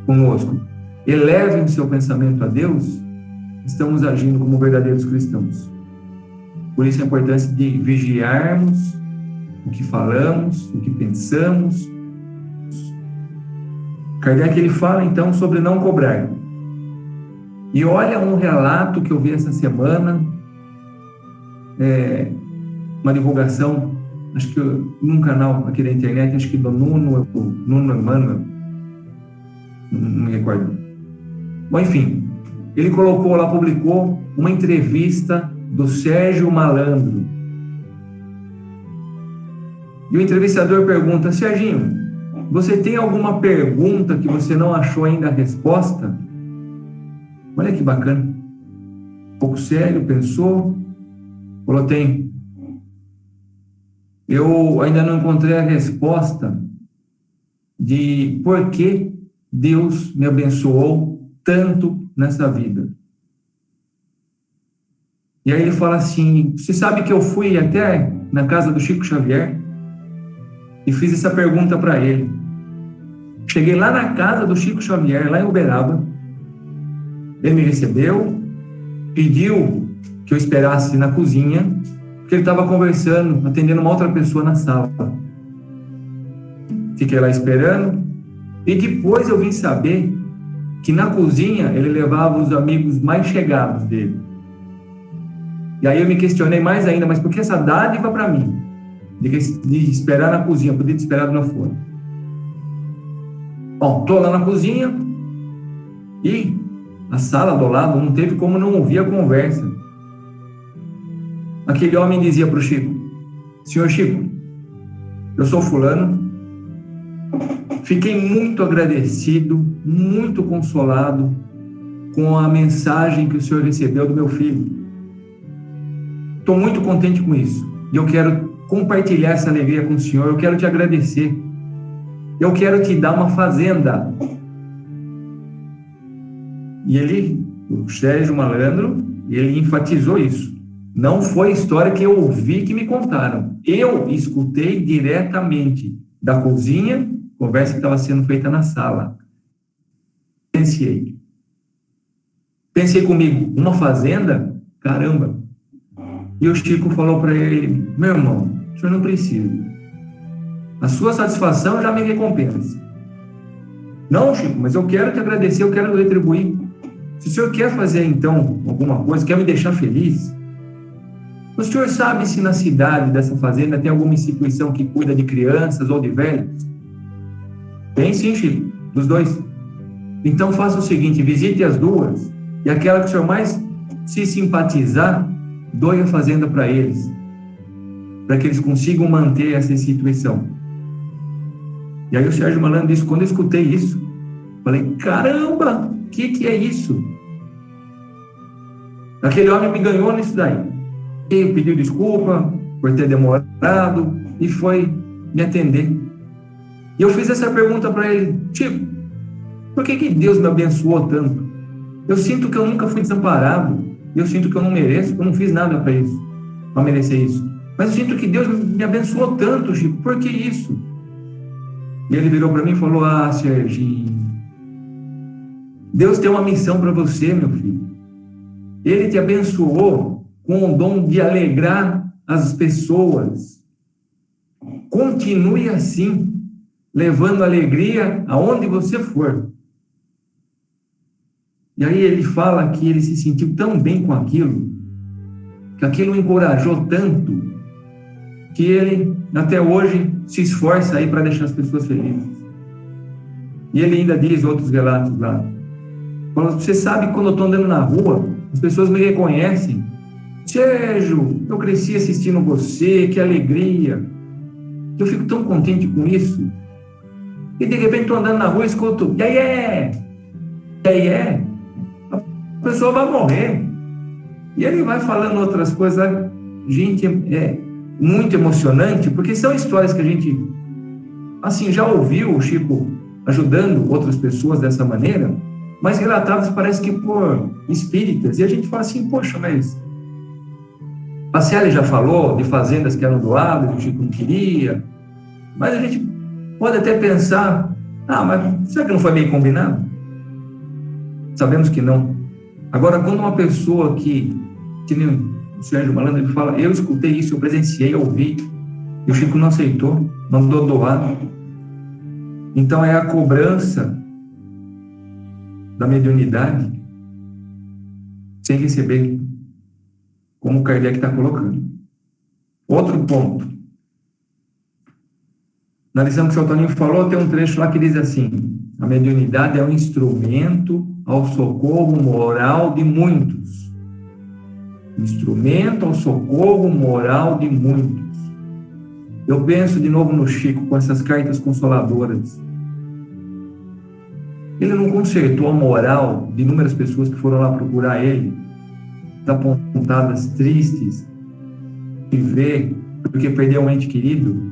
conosco elevem o seu pensamento a Deus, estamos agindo como verdadeiros cristãos. Por isso a importância de vigiarmos o que falamos, o que pensamos. Kardec, ele fala então sobre não cobrar. E olha um relato que eu vi essa semana, uma divulgação, acho que num canal aqui da internet, acho que do Nuno Emmanuel, não me recordo. Bom, enfim, ele colocou lá, publicou uma entrevista do Sérgio Malandro. E o entrevistador pergunta: Serginho, você tem alguma pergunta que você não achou ainda a resposta? Olha que bacana. Um pouco sério, pensou, falou: tem. Eu ainda não encontrei a resposta de por que Deus me abençoou tanto nessa vida. E aí ele fala assim: você sabe que eu fui até na casa do Chico Xavier e fiz essa pergunta para ele. Cheguei lá na casa do Chico Xavier, lá em Uberaba. Ele me recebeu, pediu que eu esperasse na cozinha, porque ele estava conversando, atendendo uma outra pessoa na sala. Fiquei lá esperando, e depois eu vim saber que na cozinha ele levava os amigos mais chegados dele. E aí eu me questionei mais ainda: mas por que essa dádiva para mim? De esperar na cozinha, podia ter esperado lá fora. Bom, estou lá na cozinha e a sala do lado não teve como não ouvir a conversa. Aquele homem dizia para o Chico: senhor Chico, eu sou fulano, fiquei muito agradecido, muito consolado com a mensagem que o senhor recebeu do meu filho. Estou muito contente com isso e eu quero compartilhar essa alegria com o senhor. Eu quero te agradecer. Eu quero te dar uma fazenda. E ele, o Sérgio Malandro, ele enfatizou isso. Não foi história que eu ouvi que me contaram. Eu escutei diretamente da cozinha, conversa que estava sendo feita na sala. Pensei comigo: uma fazenda? Caramba! E o Chico falou para ele: meu irmão, o senhor não precisa. A sua satisfação já me recompensa. Não, Chico, mas eu quero te agradecer, eu quero retribuir. Se o senhor quer fazer, então, alguma coisa, quer me deixar feliz, o senhor sabe se na cidade dessa fazenda tem alguma instituição que cuida de crianças ou de velhos? Tem sim, Chico, dos dois. Então faça o seguinte: visite as duas, e aquela que o senhor mais se simpatizar, doe a fazenda para eles, para que eles consigam manter essa instituição. E aí o Sérgio Malandro disse: quando eu escutei isso, falei: caramba, o que é isso? Aquele homem me ganhou nisso daí. Ele pediu desculpa por ter demorado e foi me atender. E eu fiz essa pergunta para ele: Chico, por que Deus me abençoou tanto? Eu sinto que eu nunca fui desamparado, eu sinto que eu não mereço, que eu não fiz nada para isso, para merecer isso. Mas eu sinto que Deus me abençoou tanto, Chico, por que isso? E ele virou para mim e falou: ah, Serginho, Deus tem uma missão para você, meu filho. Ele te abençoou com o dom de alegrar as pessoas. Continue assim, levando alegria aonde você for. E aí ele fala que ele se sentiu tão bem com aquilo, que aquilo o encorajou tanto, que ele até hoje se esforça aí para deixar as pessoas felizes. E ele ainda diz outros relatos lá: fala, você sabe que quando eu estou andando na rua, as pessoas me reconhecem. Sérgio, eu cresci assistindo você, que alegria. Eu fico tão contente com isso. e de repente estou andando na rua e escuto, e aí, a pessoa vai morrer. E ele vai falando outras coisas. Gente, é muito emocionante, porque são histórias que a gente, assim, já ouviu o Chico ajudando outras pessoas dessa maneira, mas relatadas parece que por espíritas. E a gente fala assim, poxa, mas a Célia já falou de fazendas que eram doadas, o Chico não queria, mas a gente pode até pensar, mas será que não foi meio combinado? Sabemos que não. Agora, quando uma pessoa que nem o Sérgio Malandro, ele fala, eu escutei isso, eu presenciei, eu ouvi, e o Chico não aceitou, mandou doar. Então é a cobrança da mediunidade sem receber, como o Kardec está colocando. Outro ponto. Na lição que o Sr. Toninho falou, tem um trecho lá que diz assim, a mediunidade é um instrumento ao socorro moral de muitos. Instrumento ao socorro moral de muitos. Eu penso de novo no Chico com essas cartas consoladoras. Ele não consertou a moral de inúmeras pessoas que foram lá procurar ele, apontadas, tristes, e ver porque perdeu um ente querido.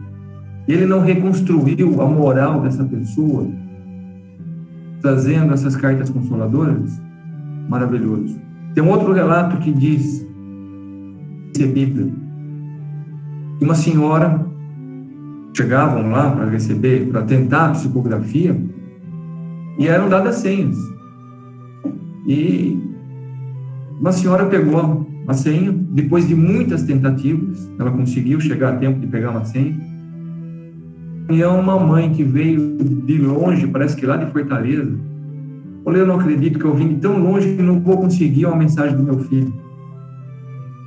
Ele não reconstruiu a moral dessa pessoa, trazendo essas cartas consoladoras. Maravilhoso. Tem um outro relato que diz, recebida, que uma senhora chegavam lá para receber, para tentar a psicografia, e eram dadas senhas. E uma senhora pegou a senha, depois de muitas tentativas, ela conseguiu chegar a tempo de pegar uma senha. E é uma mãe que veio de longe, parece que lá de Fortaleza. Olha, eu não acredito que eu vim de tão longe que não vou conseguir uma mensagem do meu filho.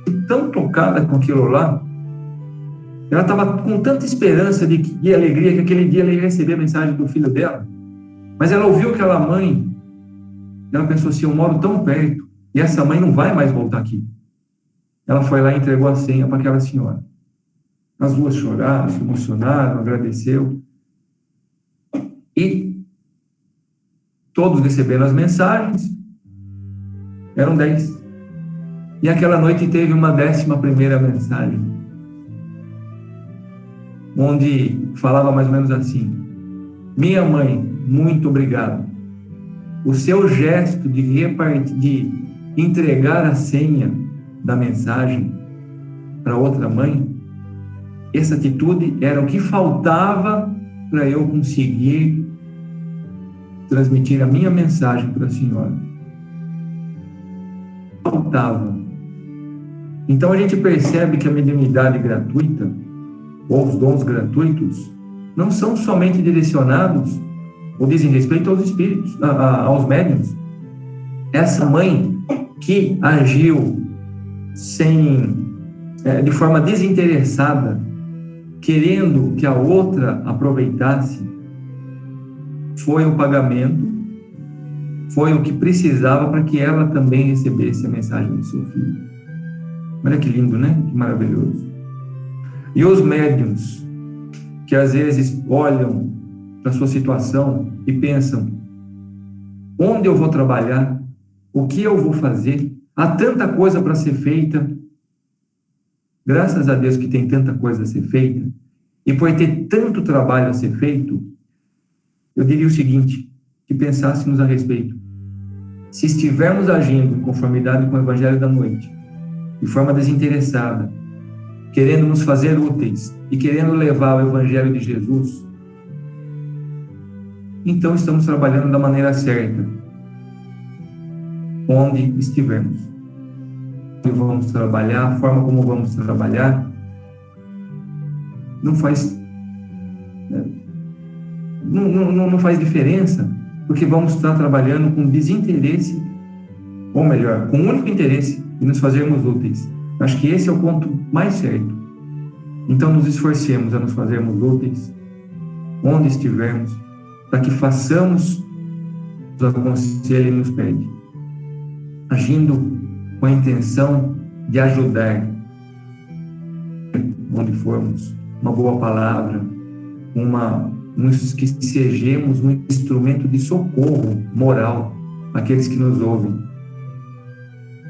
E tão tocada com aquilo lá, ela estava com tanta esperança e alegria que aquele dia ela ia receber a mensagem do filho dela. Mas ela ouviu aquela mãe, ela pensou assim, eu moro tão perto, e essa mãe não vai mais voltar aqui. Ela foi lá e entregou a senha para aquela senhora. As duas choraram, se emocionaram, agradeceu. E todos receberam as mensagens, eram 10. E aquela noite teve uma 11ª mensagem, onde falava mais ou menos assim, minha mãe, muito obrigado. O seu gesto de entregar a senha da mensagem para outra mãe, essa atitude era o que faltava para eu conseguir transmitir a minha mensagem para a senhora. Faltava. Então a gente percebe que a mediunidade gratuita, ou os dons gratuitos, não são somente direcionados ou dizem respeito aos espíritos, aos médiuns. Essa mãe que agiu de forma desinteressada, querendo que a outra aproveitasse, foi o pagamento, foi o que precisava para que ela também recebesse a mensagem do seu filho. Olha que lindo, né? Que maravilhoso. E os médiuns, que às vezes olham para a sua situação e pensam, onde eu vou trabalhar? O que eu vou fazer? Há tanta coisa para ser feita. Graças a Deus que tem tanta coisa a ser feita, e por ter tanto trabalho a ser feito, eu diria o seguinte, que pensássemos a respeito. Se estivermos agindo em conformidade com o Evangelho da Noite, de forma desinteressada, querendo nos fazer úteis e querendo levar o Evangelho de Jesus, então estamos trabalhando da maneira certa, onde estivermos. E vamos trabalhar, a forma como vamos trabalhar, não faz diferença, porque vamos estar trabalhando com desinteresse, ou melhor, com o único interesse de nos fazermos úteis. Acho que esse é o ponto mais certo. Então nos esforcemos a nos fazermos úteis, onde estivermos, para que façamos o que o Conselho nos pede, agindo com a intenção de ajudar, onde formos, uma boa palavra, que sejamos um instrumento de socorro moral àqueles que nos ouvem.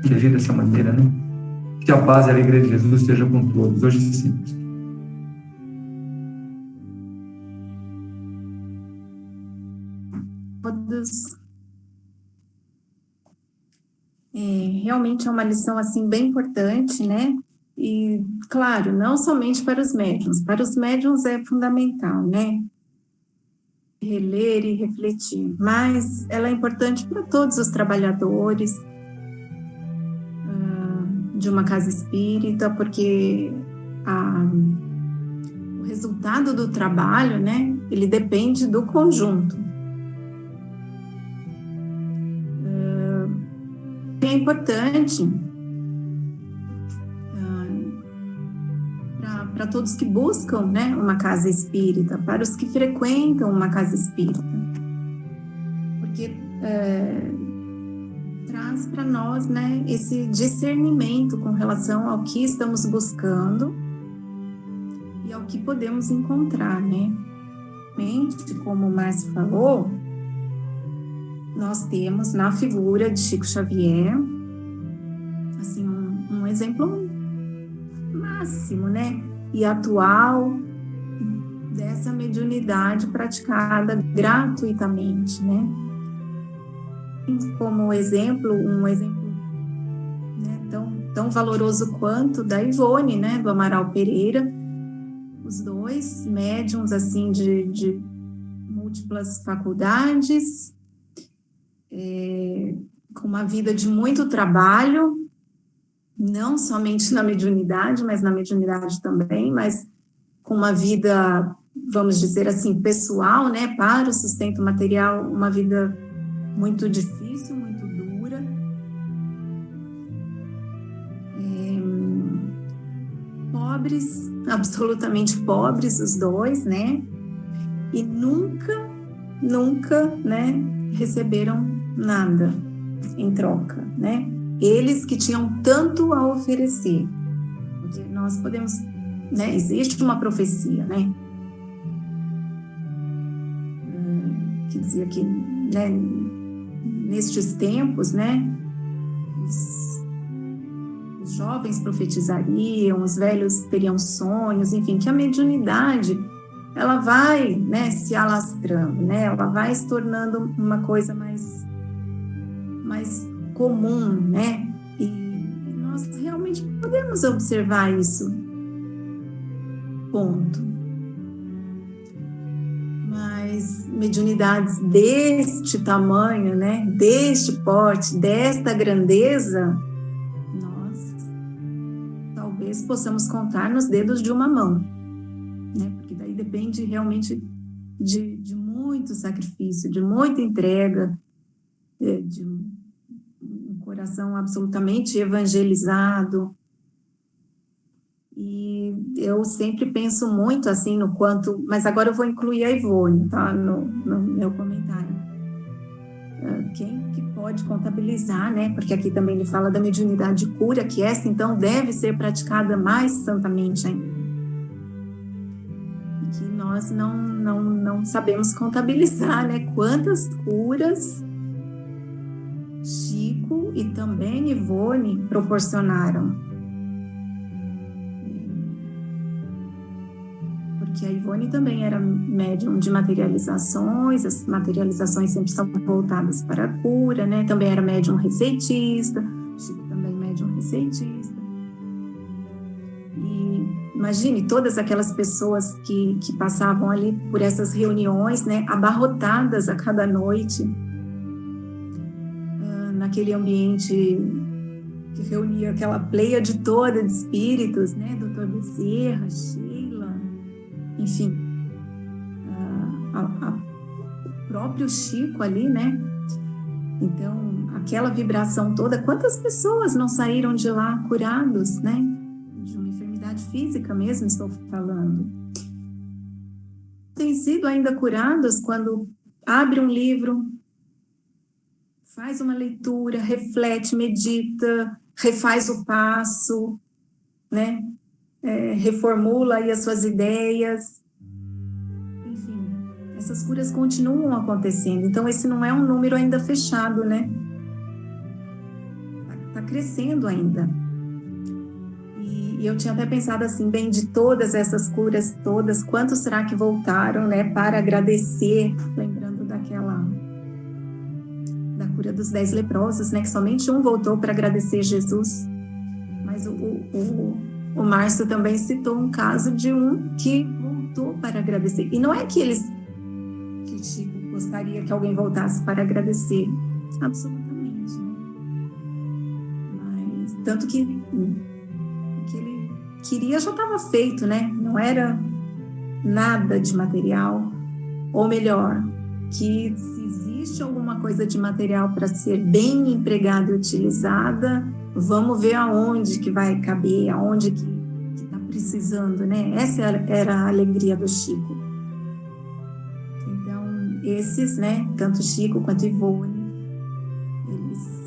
Que agir dessa maneira, né? Que a paz e a alegria de Jesus esteja com todos, hoje e sempre. Todos. Realmente é uma lição assim bem importante, né? E claro, não somente para os médiuns é fundamental, né? Reler e refletir, mas ela é importante para todos os trabalhadores de uma casa espírita, porque o resultado do trabalho, né? Ele depende do conjunto. É importante para todos que buscam, né, uma casa espírita, para os que frequentam uma casa espírita, porque traz para nós, né, esse discernimento com relação ao que estamos buscando e ao que podemos encontrar, né? Como o Márcio falou, nós temos na figura de Chico Xavier, assim, um exemplo máximo, né, e atual dessa mediunidade praticada gratuitamente, né, como exemplo, um exemplo, né, tão valoroso quanto da Ivone, né, do Amaral Pereira, os dois médiuns, assim, de múltiplas faculdades, com uma vida de muito trabalho, não somente na mediunidade, mas na mediunidade também, mas com uma vida, vamos dizer assim, pessoal, né, para o sustento material, uma vida muito difícil, muito dura. Pobres, absolutamente pobres os dois, né, e nunca, né, receberam nada em troca, né? Eles que tinham tanto a oferecer, porque nós podemos, né? Existe uma profecia, né? Que dizia que, né? Nestes tempos, né? Os jovens profetizariam, os velhos teriam sonhos, enfim, que a mediunidade ela vai, né? Se alastrando, né? Ela vai se tornando uma coisa mais comum, né? E nós realmente podemos observar isso. Ponto. Mas mediunidades deste tamanho, né? Deste porte, desta grandeza, nós talvez possamos contar nos dedos de uma mão, né? Porque daí depende realmente de muito sacrifício, de muita entrega, de um coração absolutamente evangelizado. E eu sempre penso muito assim no quanto, mas agora eu vou incluir a Ivone, tá, no meu comentário. Quem que pode contabilizar, né? Porque aqui também ele fala da mediunidade de cura, que essa então deve ser praticada mais santamente ainda. E que nós não sabemos contabilizar, né? Quantas curas Chico e também Ivone proporcionaram. Porque a Ivone também era médium de materializações, as materializações sempre são voltadas para a cura, né? Também era médium receitista, Chico também médium receitista. E imagine todas aquelas pessoas que passavam ali por essas reuniões, né? Abarrotadas a cada noite, naquele ambiente que reunia aquela pleiade toda de espíritos, né? Dr. Bezerra, Sheila, enfim, o próprio Chico ali, né? Então, aquela vibração toda, quantas pessoas não saíram de lá curados, né? De uma enfermidade física mesmo, estou falando. Têm sido ainda curados quando abre um livro, faz uma leitura, reflete, medita, refaz o passo, né? Reformula aí as suas ideias, enfim, essas curas continuam acontecendo. Então, esse não é um número ainda fechado, né? Está crescendo ainda. E eu tinha até pensado assim, bem, de todas essas curas todas, quantos será que voltaram, né, para agradecer, lembrando da cura dos 10 leprosos, né, que somente um voltou para agradecer Jesus. Mas o Márcio também citou um caso de um que voltou para agradecer. E não é que Chico gostaria que alguém voltasse para agradecer, absolutamente, né? Mas tanto que ele queria já estava feito, né? Não era nada de material, ou melhor, que se existe alguma coisa de material para ser bem empregada e utilizada, vamos ver aonde que vai caber, aonde que está precisando, né? Essa era a alegria do Chico. Então, esses, né, tanto Chico quanto Ivone, eles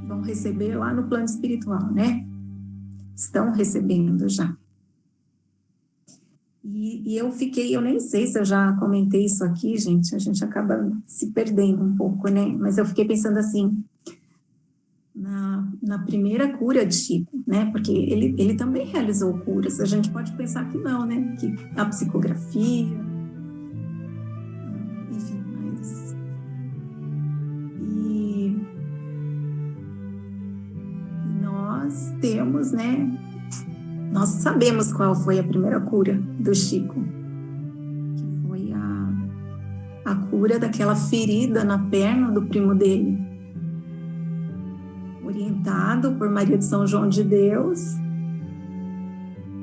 vão receber lá no plano espiritual, né? Estão recebendo já. E eu nem sei se eu já comentei isso aqui, gente, a gente acaba se perdendo um pouco, né? Mas eu fiquei pensando assim, na primeira cura de Chico, né? Porque ele também realizou curas, a gente pode pensar que não, né? Que a psicografia, enfim, mas... E nós temos, né? Nós sabemos qual foi a primeira cura do Chico, que foi a cura daquela ferida na perna do primo dele. Orientado por Maria de São João de Deus,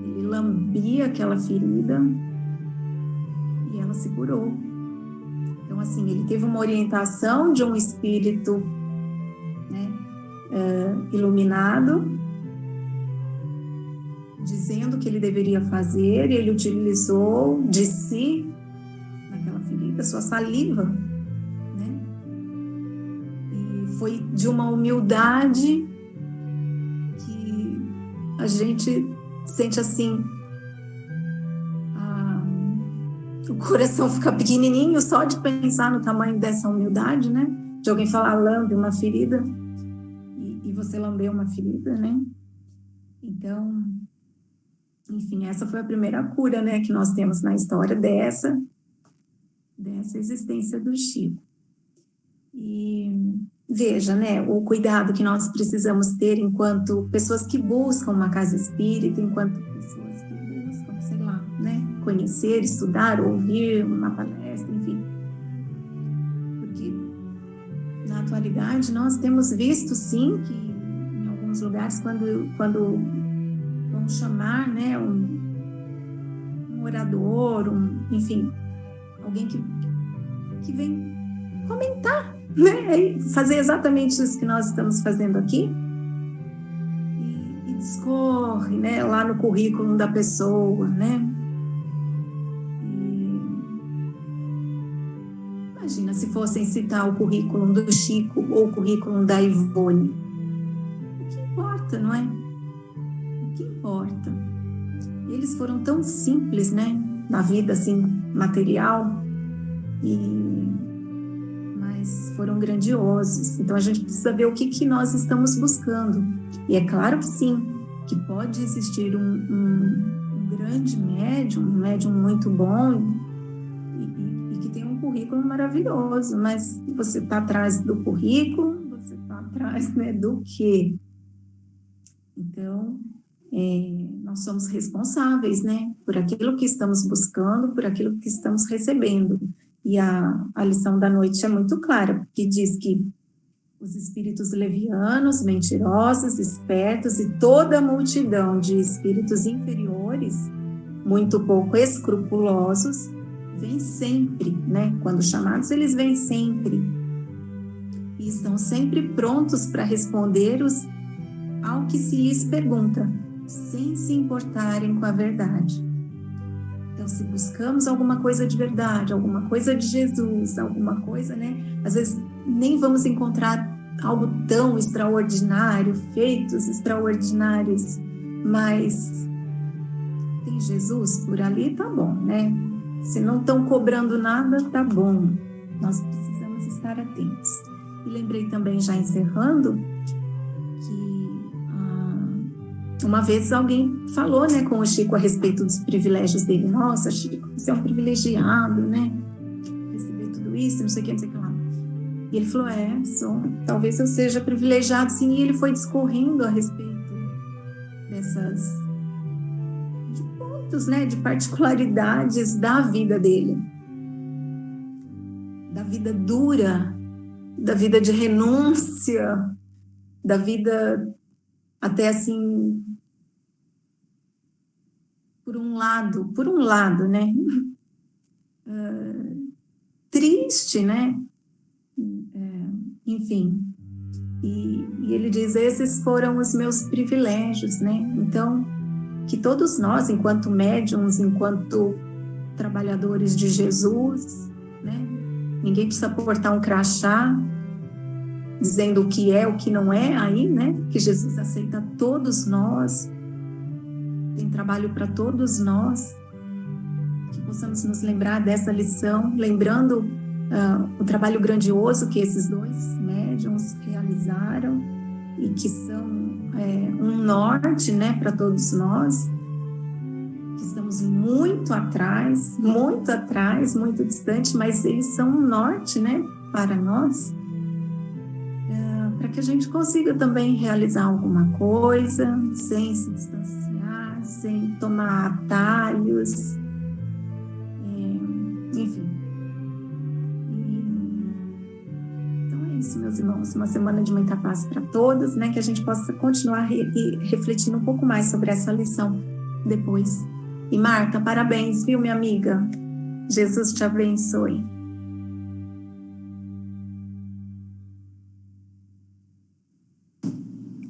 ele lambia aquela ferida e ela se curou. Então, assim, ele teve uma orientação de um espírito, né, iluminado, dizendo o que ele deveria fazer, e ele utilizou de si, naquela ferida, sua saliva, né? E foi de uma humildade que a gente sente assim, o coração fica pequenininho só de pensar no tamanho dessa humildade, né? De alguém falar, lambe uma ferida, e você lambeu uma ferida, né? Então... Enfim, essa foi a primeira cura, né, que nós temos na história dessa existência do Chico. E veja, né, o cuidado que nós precisamos ter enquanto pessoas que buscam uma casa espírita, enquanto pessoas que buscam, sei lá, né, conhecer, estudar, ouvir uma palestra, enfim. Porque na atualidade nós temos visto, sim, que em alguns lugares, quando vamos chamar, né, um orador, enfim, alguém que vem comentar, né, fazer exatamente isso que nós estamos fazendo aqui, e discorre, né, lá no currículo da pessoa, né, e imagina se fossem citar o currículo do Chico ou o currículo da Ivone, o que importa, não é? Importa. Eles foram tão simples, né, na vida assim material, mas foram grandiosos. Então a gente precisa ver o que nós estamos buscando. E é claro que sim, que pode existir um grande médium, um médium muito bom e que tem um currículo maravilhoso, mas você está atrás do currículo, você está atrás, né, do quê? Então nós somos responsáveis, né, por aquilo que estamos buscando, por aquilo que estamos recebendo. E a lição da noite é muito clara, porque diz que os espíritos levianos, mentirosos, espertos e toda a multidão de espíritos inferiores, muito pouco escrupulosos, vêm sempre, né, quando chamados, eles vêm sempre. E estão sempre prontos para responder ao que se lhes pergunta, sem se importarem com a verdade. Então, se buscamos alguma coisa de verdade, alguma coisa de Jesus, alguma coisa, né? Às vezes nem vamos encontrar algo tão extraordinário, feitos extraordinários, mas tem Jesus por ali, tá bom, né? Se não estão cobrando nada, tá bom. Nós precisamos estar atentos. E lembrei também, já encerrando, que uma vez alguém falou, né, com o Chico a respeito dos privilégios dele. Nossa, Chico, você é um privilegiado, né? Receber tudo isso, não sei o que, não sei o que lá. E ele falou, sou. Talvez eu seja privilegiado, sim. E ele foi discorrendo a respeito dessas de pontos, né, de particularidades da vida dele. Da vida dura, da vida de renúncia, da vida até assim, por um lado, né, triste, né, enfim, e ele diz, esses foram os meus privilégios, né, então, que todos nós, enquanto médiuns, enquanto trabalhadores de Jesus, né, ninguém precisa portar um crachá dizendo o que é, o que não é aí, né? Que Jesus aceita todos nós, tem trabalho para todos nós, que possamos nos lembrar dessa lição, lembrando o trabalho grandioso que esses dois médiuns realizaram e que são um norte, né, para todos nós, que estamos muito atrás, muito distante, mas eles são um norte, né, para nós, para que a gente consiga também realizar alguma coisa, sem se distanciar, sem tomar atalhos, enfim. Então é isso, meus irmãos, uma semana de muita paz para todos, né, que a gente possa continuar refletindo um pouco mais sobre essa lição depois. E Marta, parabéns, viu, minha amiga? Jesus te abençoe.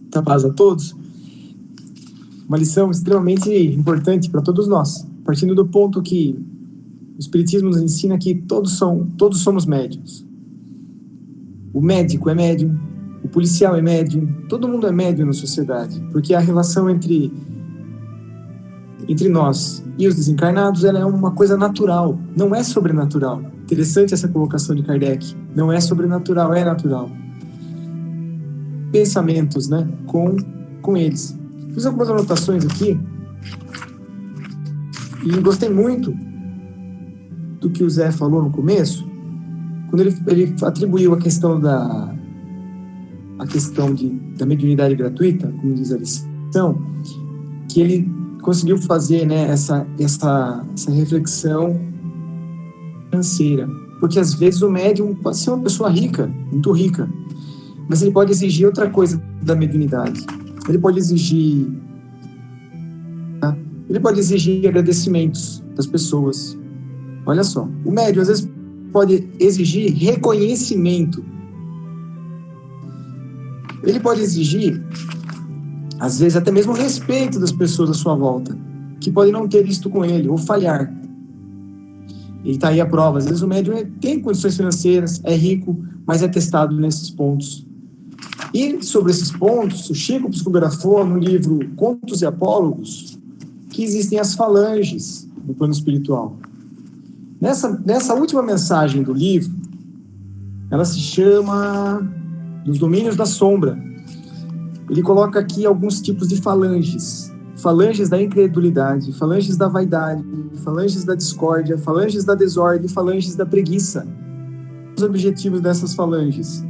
Muita paz a todos. Uma lição extremamente importante para todos nós, partindo do ponto que o Espiritismo nos ensina que todos somos médiuns. O médico é médium, o policial é médium, todo mundo é médium na sociedade, porque a relação entre nós e os desencarnados, ela é uma coisa natural, não é sobrenatural. Interessante essa colocação de Kardec. Não é sobrenatural, é natural. Pensamentos, né, com eles. Fiz algumas anotações aqui e gostei muito do que o Zé falou no começo, quando ele atribuiu a questão da mediunidade gratuita, como diz a lição, que ele conseguiu fazer, né, essa reflexão financeira, porque às vezes o médium pode ser uma pessoa rica, muito rica, mas ele pode exigir outra coisa da mediunidade. Ele pode exigir agradecimentos das pessoas. Olha só, o médium às vezes pode exigir reconhecimento. Ele pode exigir, às vezes, até mesmo respeito das pessoas à sua volta, que podem não ter isto com ele, ou falhar. E está aí a prova. Às vezes o médium tem condições financeiras, é rico, mas é testado nesses pontos. E sobre esses pontos, o Chico psicografou no livro Contos e Apólogos que existem as falanges no plano espiritual. Nessa última mensagem do livro, ela se chama Nos Domínios da Sombra. Ele coloca aqui alguns tipos de falanges. Falanges da incredulidade, falanges da vaidade, falanges da discórdia, falanges da desordem, falanges da preguiça. Os objetivos dessas falanges.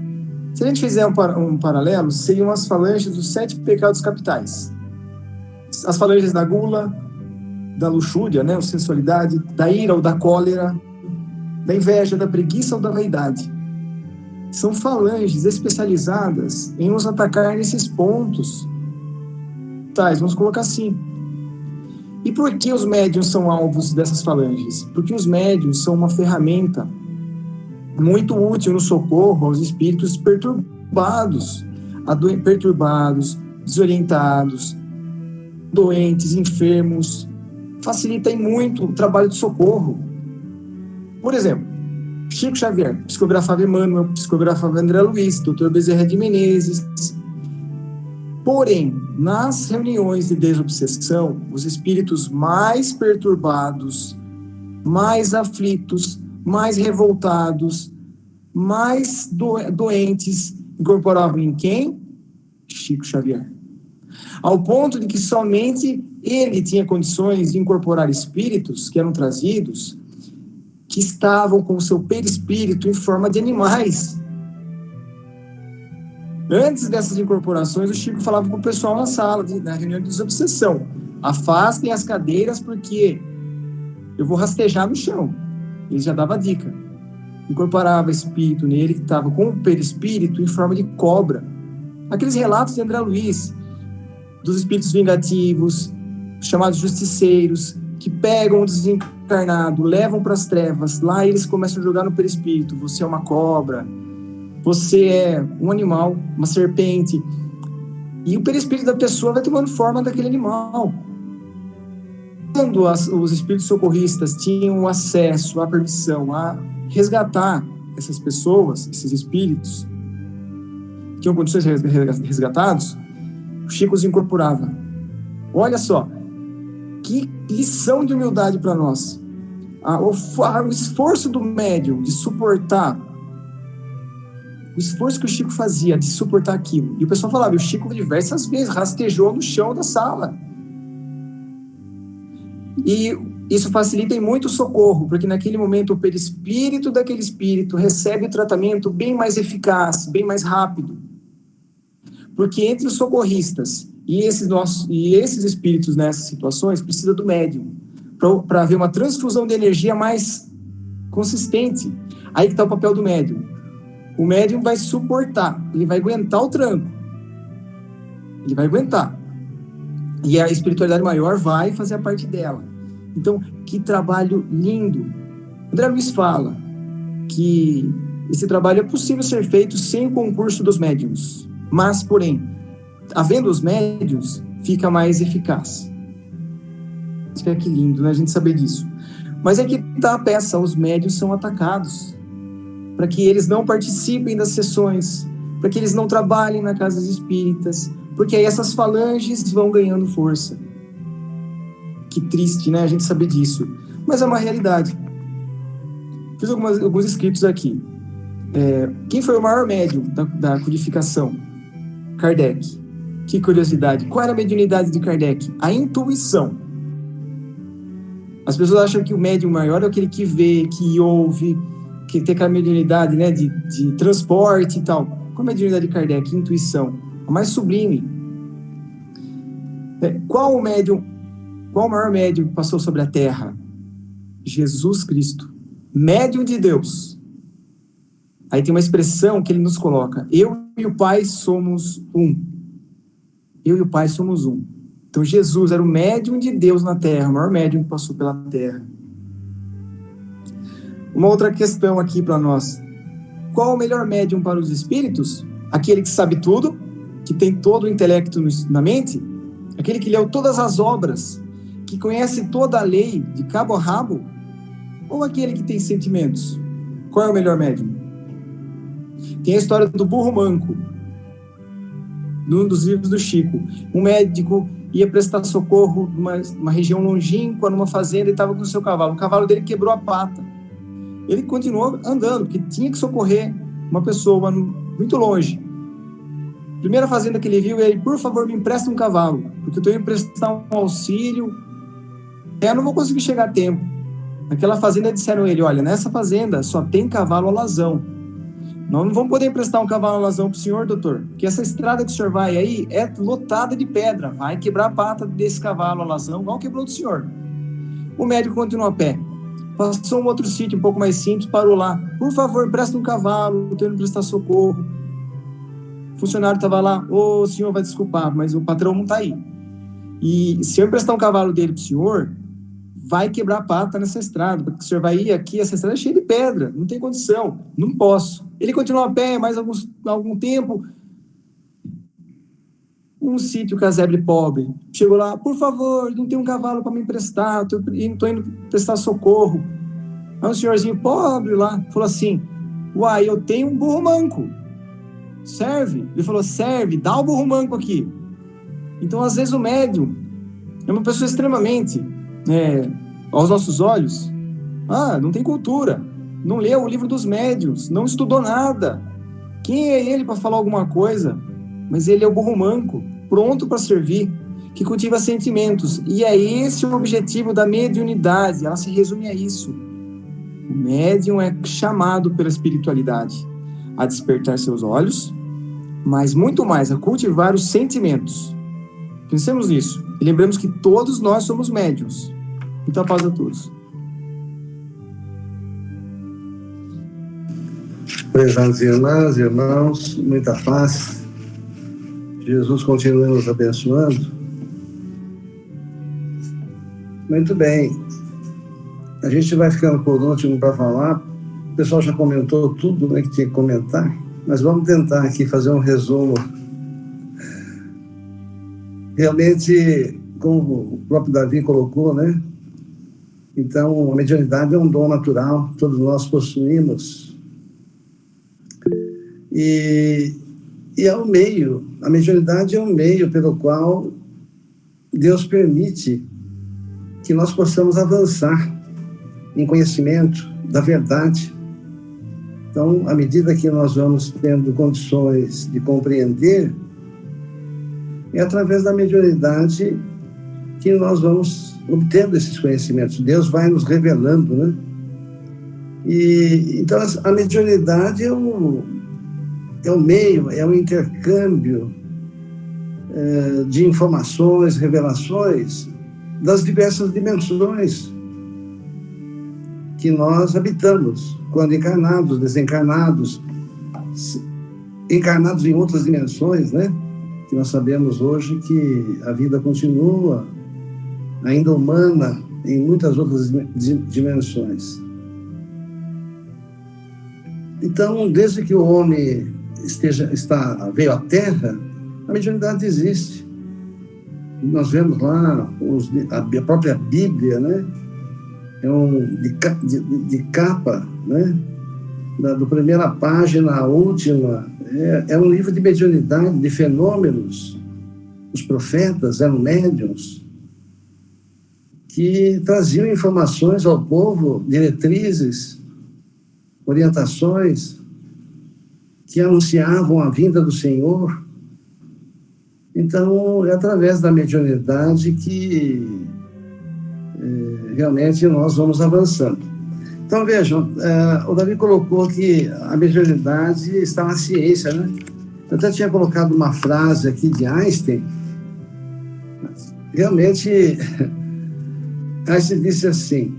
Se a gente fizer um paralelo, seriam as falanges dos 7 pecados capitais. As falanges da gula, da luxúria, né, ou sensualidade, da ira ou da cólera, da inveja, da preguiça ou da vaidade. São falanges especializadas em nos atacar nesses pontos. Vamos colocar assim. E por que os médiuns são alvos dessas falanges? Porque os médiuns são uma ferramenta muito útil no socorro aos espíritos perturbados, desorientados, doentes, enfermos. Facilita muito o trabalho de socorro. Por exemplo, Chico Xavier psicografava Emmanuel, psicografava André Luiz, Dr. Bezerra de Menezes. Porém, nas reuniões de desobsessão, os espíritos mais perturbados, mais aflitos, mais revoltados, mais doentes, incorporavam em quem? Chico Xavier. Ao ponto de que somente ele tinha condições de incorporar espíritos que eram trazidos, que estavam com o seu perispírito em forma de animais. Antes dessas incorporações, o Chico falava com o pessoal na sala, na reunião de desobsessão: afastem as cadeiras porque eu vou rastejar no chão. Ele já dava dica. Incorporava espírito nele que estava com o perispírito em forma de cobra. Aqueles relatos de André Luiz, dos espíritos vingativos, chamados justiceiros, que pegam o desencarnado, levam para as trevas, lá eles começam a jogar no perispírito: você é uma cobra, você é um animal, uma serpente. E o perispírito da pessoa vai tomando forma daquele animal. Quando os espíritos socorristas tinham acesso, a permissão a resgatar essas pessoas, esses espíritos, tinham condições de ser resgatados, o Chico os incorporava. Olha só, que lição de humildade para nós. O esforço do médium de suportar, o esforço que o Chico fazia de suportar aquilo. E o pessoal falava, e o Chico diversas vezes rastejou no chão da sala. E isso facilita em muito o socorro, porque naquele momento o perispírito daquele espírito recebe o tratamento bem mais eficaz, bem mais rápido. Porque entre os socorristas e esses espíritos nessas situações, precisa do médium, para haver uma transfusão de energia mais consistente. Aí que está o papel do médium. O médium vai suportar, ele vai aguentar o tranco. Ele vai aguentar. E a espiritualidade maior vai fazer a parte dela. Então, que trabalho lindo. André Luiz fala que esse trabalho é possível ser feito sem o concurso dos médiums. Mas, porém, havendo os médiums, fica mais eficaz. Que lindo, né? A gente saber disso. Mas é que tá a peça, os médiums são atacados para que eles não participem das sessões, para que eles não trabalhem na casa espíritas, porque aí essas falanges vão ganhando força. Que triste, né? A gente saber disso. Mas é uma realidade. Fiz alguns escritos aqui. Quem foi o maior médium da codificação? Kardec. Que curiosidade. Qual era a mediunidade de Kardec? A intuição. As pessoas acham que o médium maior é aquele que vê, que ouve, que tem aquela mediunidade, né, de transporte e tal. Qual a mediunidade de Kardec? Intuição. A mais sublime. Qual o maior médium que passou sobre a Terra? Jesus Cristo. Médium de Deus. Aí tem uma expressão que ele nos coloca: eu e o Pai somos um. Eu e o Pai somos um. Então Jesus era o médium de Deus na Terra, o maior médium que passou pela Terra. Uma outra questão aqui para nós: qual o melhor médium para os espíritos? Aquele que sabe tudo, que tem todo o intelecto na mente? Aquele que leu todas as obras, que conhece toda a lei de cabo a rabo? Ou aquele que tem sentimentos? Qual é o melhor médium? Tem a história do burro manco, num dos livros do Chico. Um médico ia prestar socorro numa região longínqua, numa fazenda, e estava com o seu cavalo. O cavalo dele quebrou a pata. Ele continuou andando, porque tinha que socorrer uma pessoa muito longe. Primeira fazenda que ele viu, ele: por favor, me empresta um cavalo, porque eu estou indo prestar um auxílio. Eu não vou conseguir chegar a tempo. Naquela fazenda disseram a ele: olha, nessa fazenda só tem cavalo alazão. Nós não vamos poder emprestar um cavalo alazão para o senhor, doutor, porque essa estrada que o senhor vai aí é lotada de pedra, vai quebrar a pata desse cavalo alazão, igual quebrou do senhor. O médico continuou a pé. Passou um outro sítio um pouco mais simples, parou lá: por favor, empresta um cavalo, estou indo prestar socorro. O funcionário estava lá: ô, senhor vai desculpar, mas o patrão não está aí. E se eu emprestar um cavalo dele para o senhor, vai quebrar a pata nessa estrada, porque o senhor vai ir aqui, essa estrada é cheia de pedra, não tem condição, não posso. Ele continuou a pé mais algum tempo. Um sítio casebre pobre. Chegou lá: por favor, não tem um cavalo para me emprestar, estou indo prestar socorro. Aí um senhorzinho pobre lá falou assim: uai, eu tenho um burro manco, serve? Ele falou: serve, dá o burro manco aqui. Então, às vezes, o médium é uma pessoa extremamente, aos nossos olhos, não tem cultura, não leu o livro dos médiuns, não estudou nada. Quem é ele para falar alguma coisa? Mas ele é o burro manco, pronto para servir, que cultiva sentimentos. E é esse o objetivo da mediunidade, ela se resume a isso. O médium é chamado pela espiritualidade a despertar seus olhos, mas muito mais, a cultivar os sentimentos. Pensemos nisso. E lembramos que todos nós somos médiuns. Muita paz a todos. Prezadas irmãs, irmãos, muita paz. Jesus continue nos abençoando. Muito bem. A gente vai ficando por último para falar. O pessoal já comentou tudo, né, que tinha que comentar, mas vamos tentar aqui fazer um resumo. Realmente, como o próprio Davi colocou, né? Então, a mediunidade é um dom natural, todos nós possuímos. E é o meio, a mediunidade é um meio pelo qual Deus permite que nós possamos avançar em conhecimento da verdade. Então, à medida que nós vamos tendo condições de compreender, é através da mediunidade que nós vamos obtendo esses conhecimentos. Deus vai nos revelando, né? E então a mediunidade é o meio, é o intercâmbio de informações, revelações das diversas dimensões que nós habitamos, quando encarnados, desencarnados, encarnados em outras dimensões, né? Que nós sabemos hoje que a vida continua, ainda humana, em muitas outras dimensões. Então, desde que o homem veio à Terra, a mediunidade existe. Nós vemos lá a própria Bíblia, né? De capa, né? Da primeira página à última, é um livro de mediunidade, de fenômenos. Os profetas eram médiuns que traziam informações ao povo, diretrizes, orientações, que anunciavam a vinda do Senhor. Então, é através da mediunidade que realmente nós vamos avançando. Então, vejam, o Davi colocou que a mediunidade está na ciência, né? Eu até tinha colocado uma frase aqui de Einstein. Realmente, Einstein disse assim: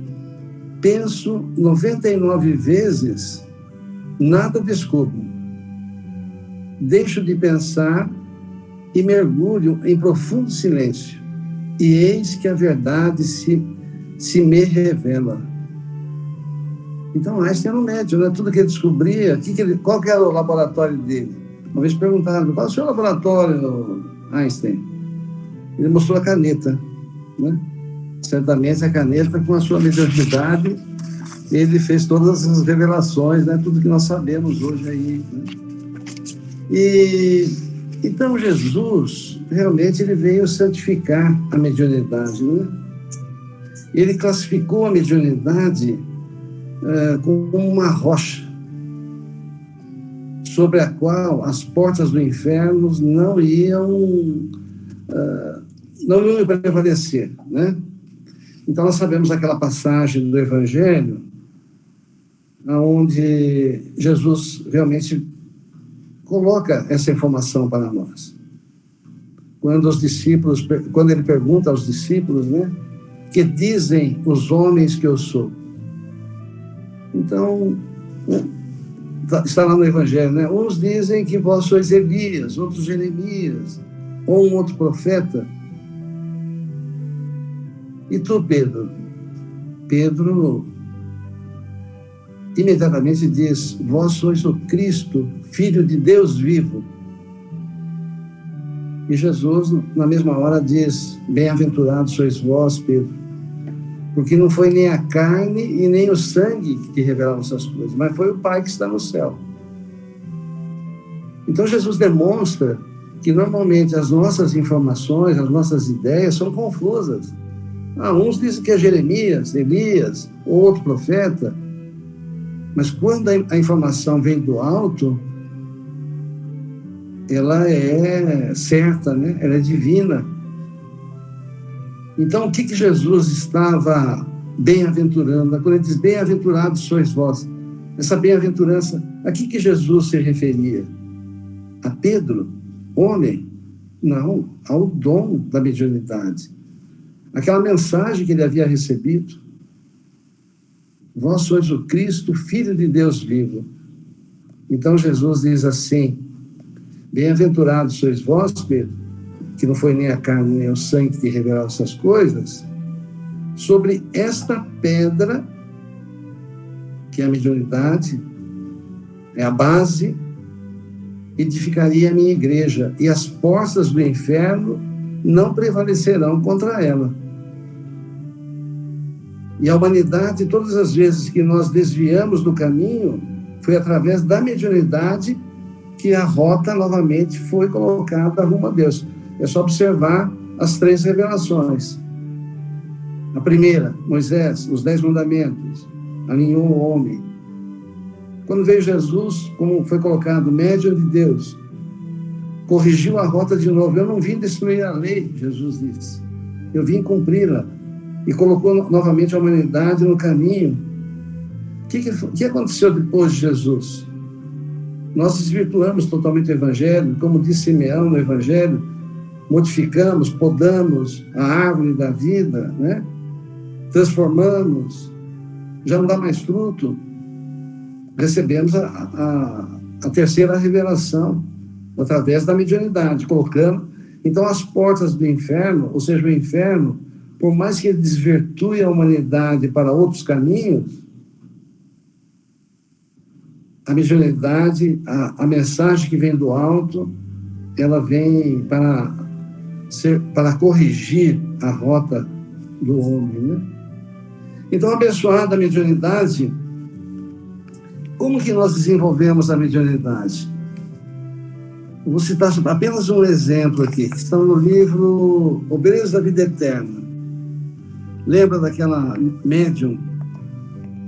penso 99 vezes, nada descubro. Deixo de pensar e mergulho em profundo silêncio. E eis que a verdade se me revela. Então, Einstein era um médium, né? Tudo que ele descobria, qual que era o laboratório dele? Uma vez perguntaram: qual é o seu laboratório, Einstein? Ele mostrou a caneta, né? Certamente a caneta, com a sua mediunidade, ele fez todas as revelações, né? Tudo que nós sabemos hoje aí, né? E então Jesus realmente ele veio santificar a mediunidade, né? Ele classificou a mediunidade como uma rocha sobre a qual as portas do inferno não iam prevalecer, né? Então nós sabemos aquela passagem do Evangelho onde Jesus realmente coloca essa informação para nós. Quando ele pergunta aos discípulos, né, que dizem os homens que eu sou? Então, está lá no Evangelho, né? Uns dizem que vós sois Elias, outros Jeremias, ou um outro profeta. E tu, Pedro? Pedro imediatamente diz: vós sois o Cristo, Filho de Deus vivo. E Jesus, na mesma hora, diz: bem-aventurados sois vós, Pedro, porque não foi nem a carne e nem o sangue que te revelaram essas coisas, mas foi o Pai que está no céu. Então Jesus demonstra que normalmente as nossas informações, as nossas ideias são confusas. Uns dizem que é Jeremias, Elias, ou outro profeta, mas quando a informação vem do alto, ela é certa, né? Ela é divina. Então, o que Jesus estava bem-aventurando? Quando ele diz, bem-aventurados sois vós, essa bem-aventurança, a que Jesus se referia? A Pedro, homem? Não, ao dom da mediunidade. Aquela mensagem que ele havia recebido. Vós sois o Cristo, Filho de Deus vivo. Então Jesus diz assim, bem-aventurados sois vós, Pedro, que não foi nem a carne nem o sangue que te revelaram essas coisas, sobre esta pedra, que é a mediunidade, é a base, edificaria a minha igreja, e as portas do inferno não prevalecerão contra ela. E a humanidade, todas as vezes que nós desviamos do caminho, foi através da mediunidade que a rota novamente foi colocada rumo a Deus. É só observar as 3 revelações. A primeira, Moisés, os 10 mandamentos, alinhou o homem. Quando veio Jesus, como foi colocado, médium de Deus, corrigiu a rota de novo. Eu não vim destruir a lei, Jesus disse. Eu vim cumpri-la. E colocou novamente a humanidade no caminho. O que aconteceu depois de Jesus? Nós desvirtuamos totalmente o Evangelho, como disse Simeão no Evangelho, modificamos, podamos a árvore da vida, né? Transformamos, já não dá mais fruto. Recebemos a terceira revelação, através da mediunidade, colocando. Então, as portas do inferno, ou seja, o inferno, por mais que ele desvirtue a humanidade para outros caminhos, a mediunidade, a mensagem que vem do alto, ela vem para corrigir a rota do homem, né? Então, abençoada a mediunidade, como que nós desenvolvemos a mediunidade? Eu vou citar apenas um exemplo aqui, que está no livro Obreiros da Vida Eterna. Lembra daquela médium,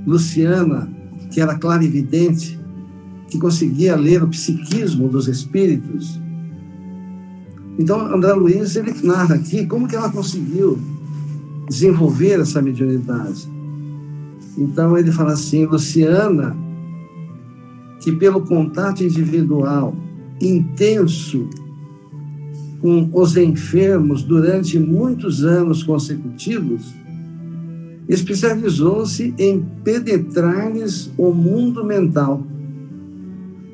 Luciana, que era clarividente, que conseguia ler o psiquismo dos espíritos? Então, André Luiz, ele narra aqui como que ela conseguiu desenvolver essa mediunidade. Então, ele fala assim, Luciana, que pelo contato individual intenso com os enfermos durante muitos anos consecutivos, especializou-se em penetrar-lhes o mundo mental,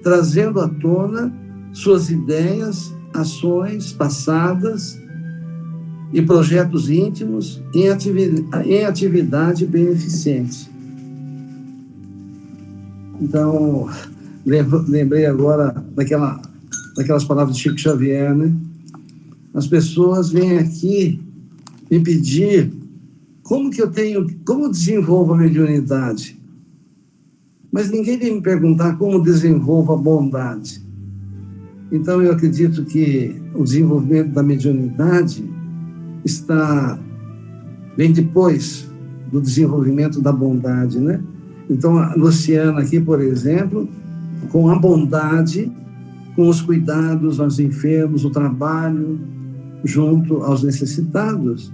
trazendo à tona suas ideias, ações passadas e projetos íntimos em atividade beneficente. Então, lembrei agora daquelas palavras de Chico Xavier, né? As pessoas vêm aqui me pedir como eu desenvolvo a mediunidade. Mas ninguém vem me perguntar como desenvolvo a bondade. Então, eu acredito que o desenvolvimento da mediunidade vem depois do desenvolvimento da bondade, né? Então, a Luciana aqui, por exemplo, com a bondade, com os cuidados aos enfermos, o trabalho junto aos necessitados,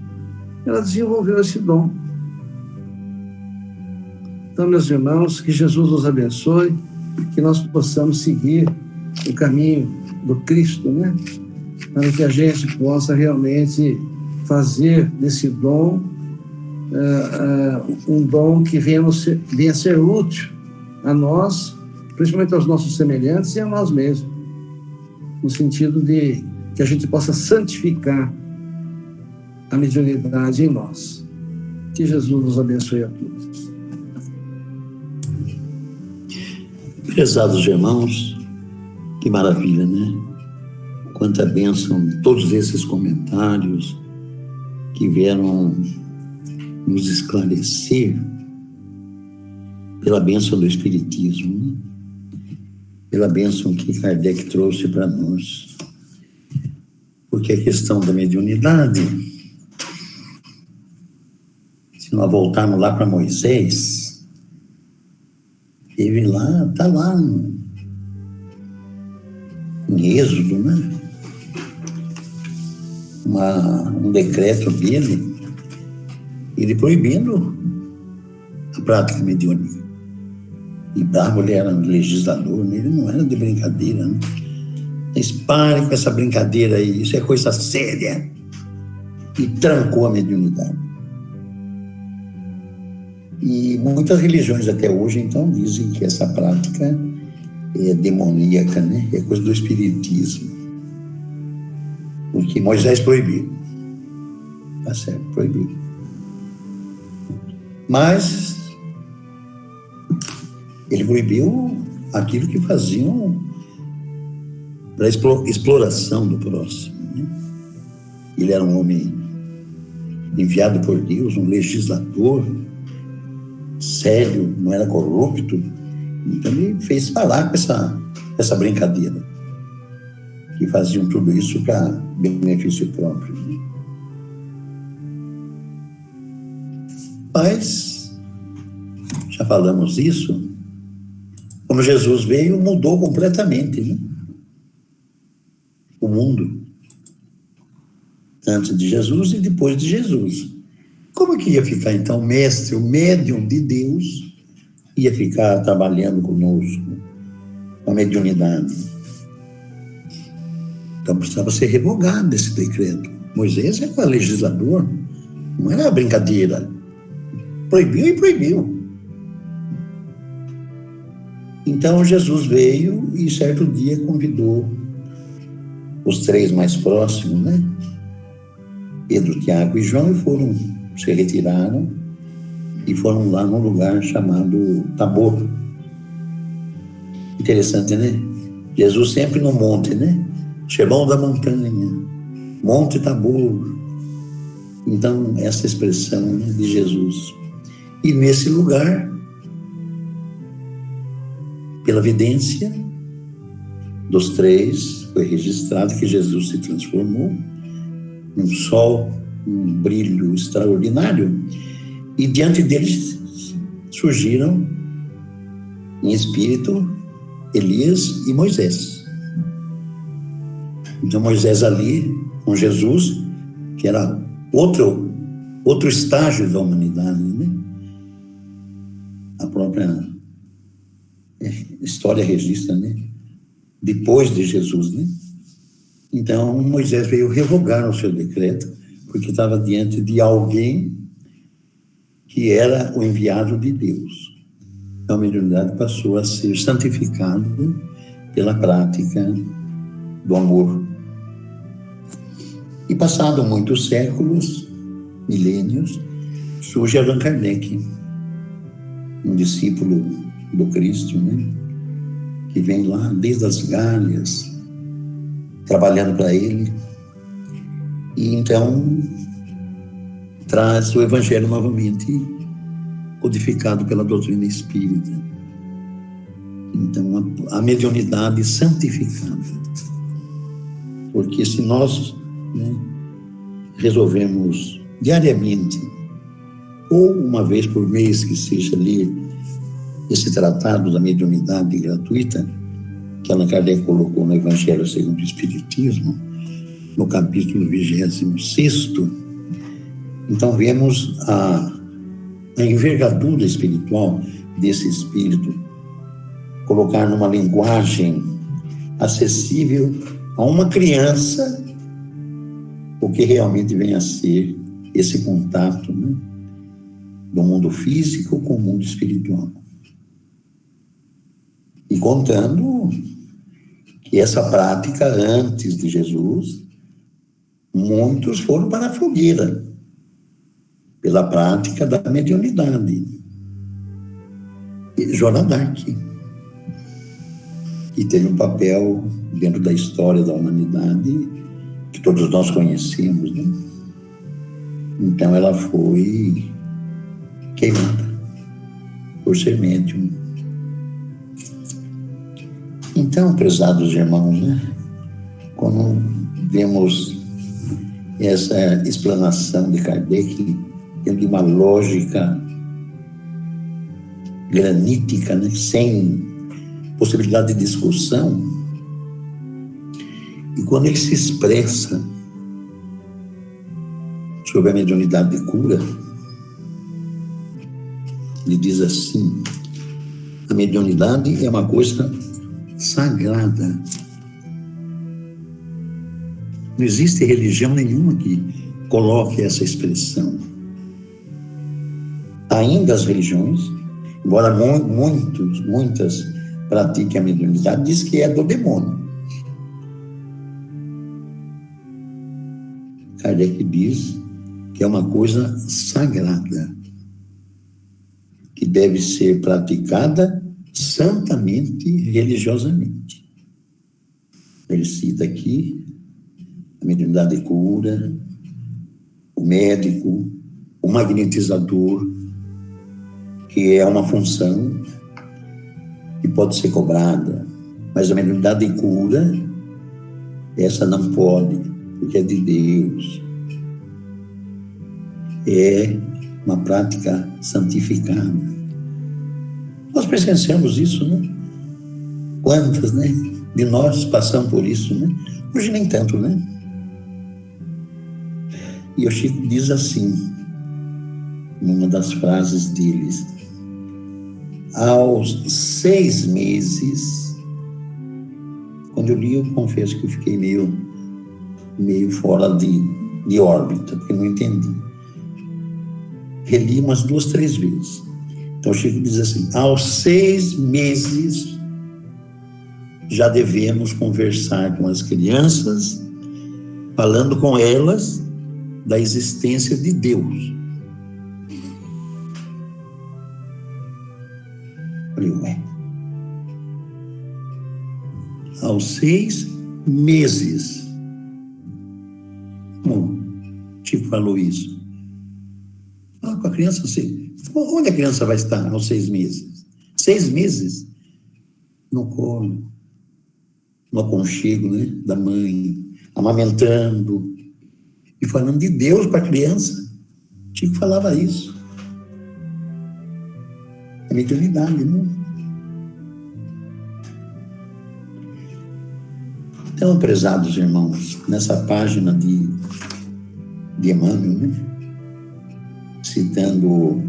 ela desenvolveu esse dom. Então, meus irmãos, que Jesus nos abençoe, que nós possamos seguir o caminho do Cristo, né? Para que a gente possa realmente fazer desse dom um dom que venha a ser útil a nós, principalmente aos nossos semelhantes e a nós mesmos, no sentido de que a gente possa santificar a mediunidade em nós. Que Jesus nos abençoe a todos. Prezados irmãos, que maravilha, né? Quanta bênção, todos esses comentários que vieram nos esclarecer pela bênção do Espiritismo, né? Pela bênção que Kardec trouxe para nós. Porque a questão da mediunidade, se nós voltarmos lá para Moisés, teve lá, está lá em Êxodo, né? Um decreto dele, ele proibindo a prática mediúnica. E Bravo, ele era um legislador, né? Ele não era de brincadeira, né? Eles parem com essa brincadeira aí, isso é coisa séria. E trancou a mediunidade. E muitas religiões até hoje, então, dizem que essa prática é demoníaca, né? É coisa do espiritismo. Porque Moisés proibiu. Tá certo, proibiu. Mas ele proibiu aquilo que faziam para exploração do próximo, né? Ele era um homem enviado por Deus, um legislador sério, não era corrupto. Então ele fez parar com essa brincadeira, que faziam tudo isso para benefício próprio, né? Mas, já falamos isso, quando Jesus veio, mudou completamente, né? O mundo, antes de Jesus e depois de Jesus. Como que ia ficar, então, o mestre, o médium de Deus, ia ficar trabalhando conosco, com a mediunidade? Então, precisava ser revogado esse decreto. Moisés era legislador, não era brincadeira. Proibiu e proibiu. Então, Jesus veio e, certo dia, convidou os três mais próximos, né? Pedro, Tiago e João, e se retiraram e foram lá num lugar chamado Tabor. Interessante, né? Jesus sempre no monte, né? Sermão da montanha, Monte Tabor. Então, essa expressão, né, de Jesus. E nesse lugar, pela evidência dos três, foi registrado que Jesus se transformou num sol, um brilho extraordinário, e diante deles surgiram em espírito Elias e Moisés. Então Moisés ali com Jesus, que era outro estágio da humanidade, né? A própria história registra, né? Depois de Jesus, né? Então Moisés veio revogar o seu decreto, porque estava diante de alguém que era o enviado de Deus. Então a mediunidade passou a ser santificada pela prática do amor. E passado muitos séculos, milênios, surge Allan Kardec, um discípulo do Cristo, né? Que vem lá desde as Galhas, trabalhando para ele, e então traz o Evangelho novamente codificado pela doutrina espírita. Então a mediunidade santificada, porque se nós, né, resolvemos diariamente ou uma vez por mês que seja ler esse tratado da mediunidade gratuita que Allan Kardec colocou no Evangelho segundo o Espiritismo, no capítulo 26º, então vemos a envergadura espiritual desse espírito, colocar numa linguagem acessível a uma criança o que realmente vem a ser esse contato, né, do mundo físico com o mundo espiritual. E contando que essa prática, antes de Jesus, muitos foram para a fogueira, pela prática da mediunidade. Joana d'Arc, que teve um papel dentro da história da humanidade, que todos nós conhecemos, né? Então ela foi queimada por ser médium. Então, prezados irmãos, né, quando vemos essa explanação de Kardec dentro de uma lógica granítica, né, sem possibilidade de discussão. E quando ele se expressa sobre a mediunidade de cura, ele diz assim: a mediunidade é uma coisa sagrada. Não existe religião nenhuma que coloque essa expressão. Ainda as religiões, embora muitas pratiquem a mediunidade, diz que é do demônio. Kardec diz que é uma coisa sagrada, que deve ser praticada santamente, religiosamente. Ele cita aqui a mediunidade de cura, o médico, o magnetizador, que é uma função que pode ser cobrada, mas a mediunidade de cura, essa não pode, porque é de Deus. É uma prática santificada. Nós presenciamos isso, né? Quantas, né, de nós passamos por isso, né? Hoje nem tanto, né? E o Chico diz assim, numa das frases deles: aos 6 meses, quando eu li, eu confesso que eu fiquei meio fora de órbita, porque não entendi. Reli umas 2, 3 vezes. Então o Chico diz assim: aos 6 meses já devemos conversar com as crianças, falando com elas da existência de Deus. Falei, ué, aos 6 meses. Bom, o Chico falou isso. Ah, com a criança, onde a criança vai estar aos 6 meses? 6 meses? No colo, no aconchego, né, da mãe, amamentando e falando de Deus para a criança. O Chico falava isso. É mediunidade, né? Então, prezados irmãos, nessa página de Emmanuel, né, citando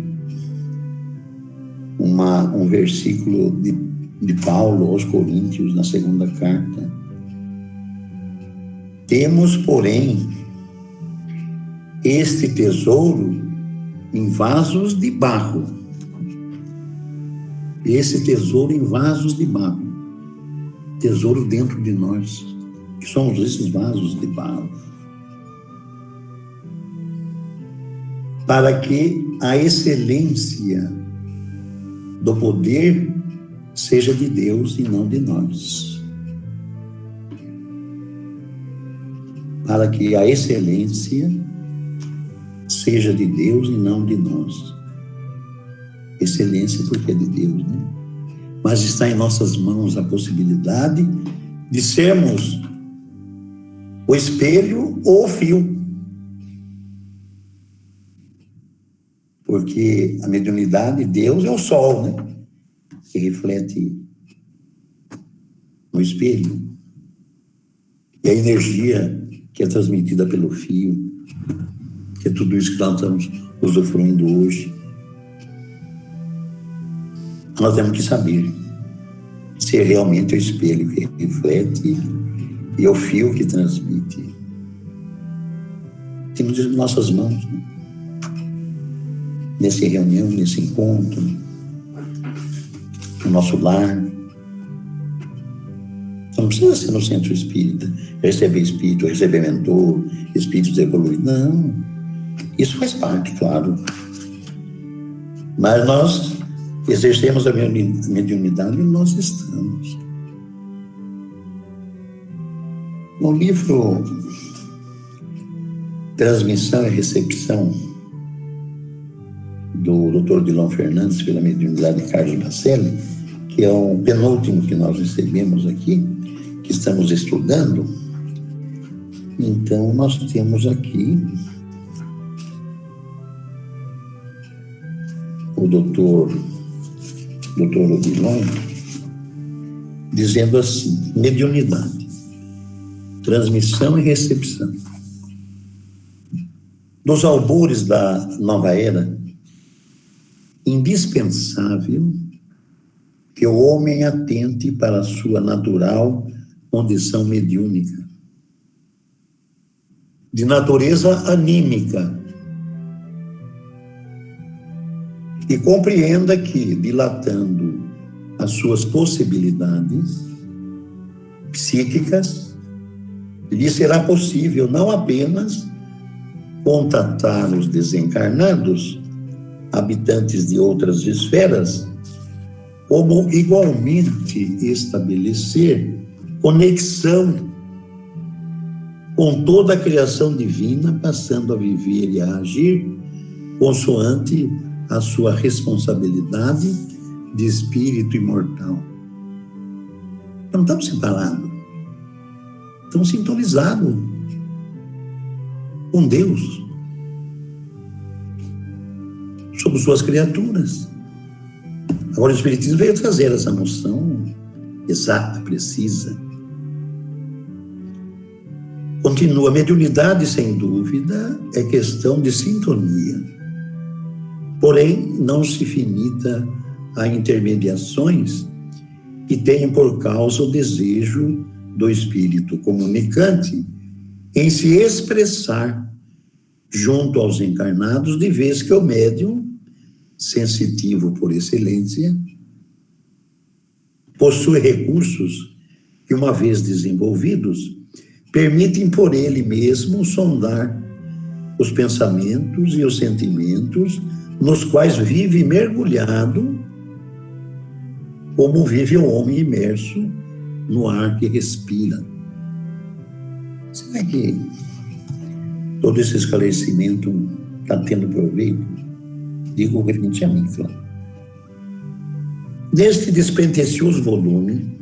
um versículo de Paulo aos Coríntios, na segunda carta: temos, porém, este tesouro em vasos de barro. Esse tesouro em vasos de barro. Tesouro dentro de nós, que somos esses vasos de barro. Para que a excelência do poder seja de Deus e não de nós. Para que a excelência seja de Deus e não de nós. Excelência porque é de Deus, né? Mas está em nossas mãos a possibilidade de sermos o espelho ou o fio. Porque a mediunidade, Deus é o sol, né? Que reflete no espelho. E a energia que é transmitida pelo fio, que é tudo isso que nós estamos usufruindo hoje. Nós temos que saber se é realmente o espelho que reflete e é o fio que transmite. Temos em nossas mãos, né? Nessa reunião, nesse encontro, no nosso lar. Não precisa ser no centro espírita, receber espírito, receber mentor, espíritos evoluídos. Não. Isso faz parte, claro. Mas nós exercemos a mediunidade e nós estamos. No livro Transmissão e Recepção, do Dr. Odilon Fernandes, pela mediunidade de Carlos Bacelli, que é o penúltimo que nós recebemos aqui, que estamos estudando, Então, nós temos aqui o doutor Odilon dizendo assim: mediunidade, transmissão e recepção. Nos albores da nova era, indispensável que o homem atente para a sua natural condição mediúnica, de natureza anímica, e compreenda que, dilatando as suas possibilidades psíquicas, lhe será possível não apenas contatar os desencarnados, habitantes de outras esferas, como igualmente estabelecer conexão com toda a criação divina, passando a viver e a agir consoante a sua responsabilidade de espírito imortal. Não estamos separados, estamos sintonizados com Deus. Somos suas criaturas. Agora o Espiritismo veio trazer essa noção exata, precisa. Continua: a mediunidade, sem dúvida, é questão de sintonia. Porém, não se limita a intermediações que têm por causa o desejo do espírito comunicante em se expressar junto aos encarnados, de vez que o médium, sensitivo por excelência, possui recursos que, uma vez desenvolvidos, permitem por ele mesmo sondar os pensamentos e os sentimentos nos quais vive mergulhado, como vive o homem imerso no ar que respira. Será que todo esse esclarecimento está tendo proveito? Digo referente a mim, claro. Neste despretensioso volume,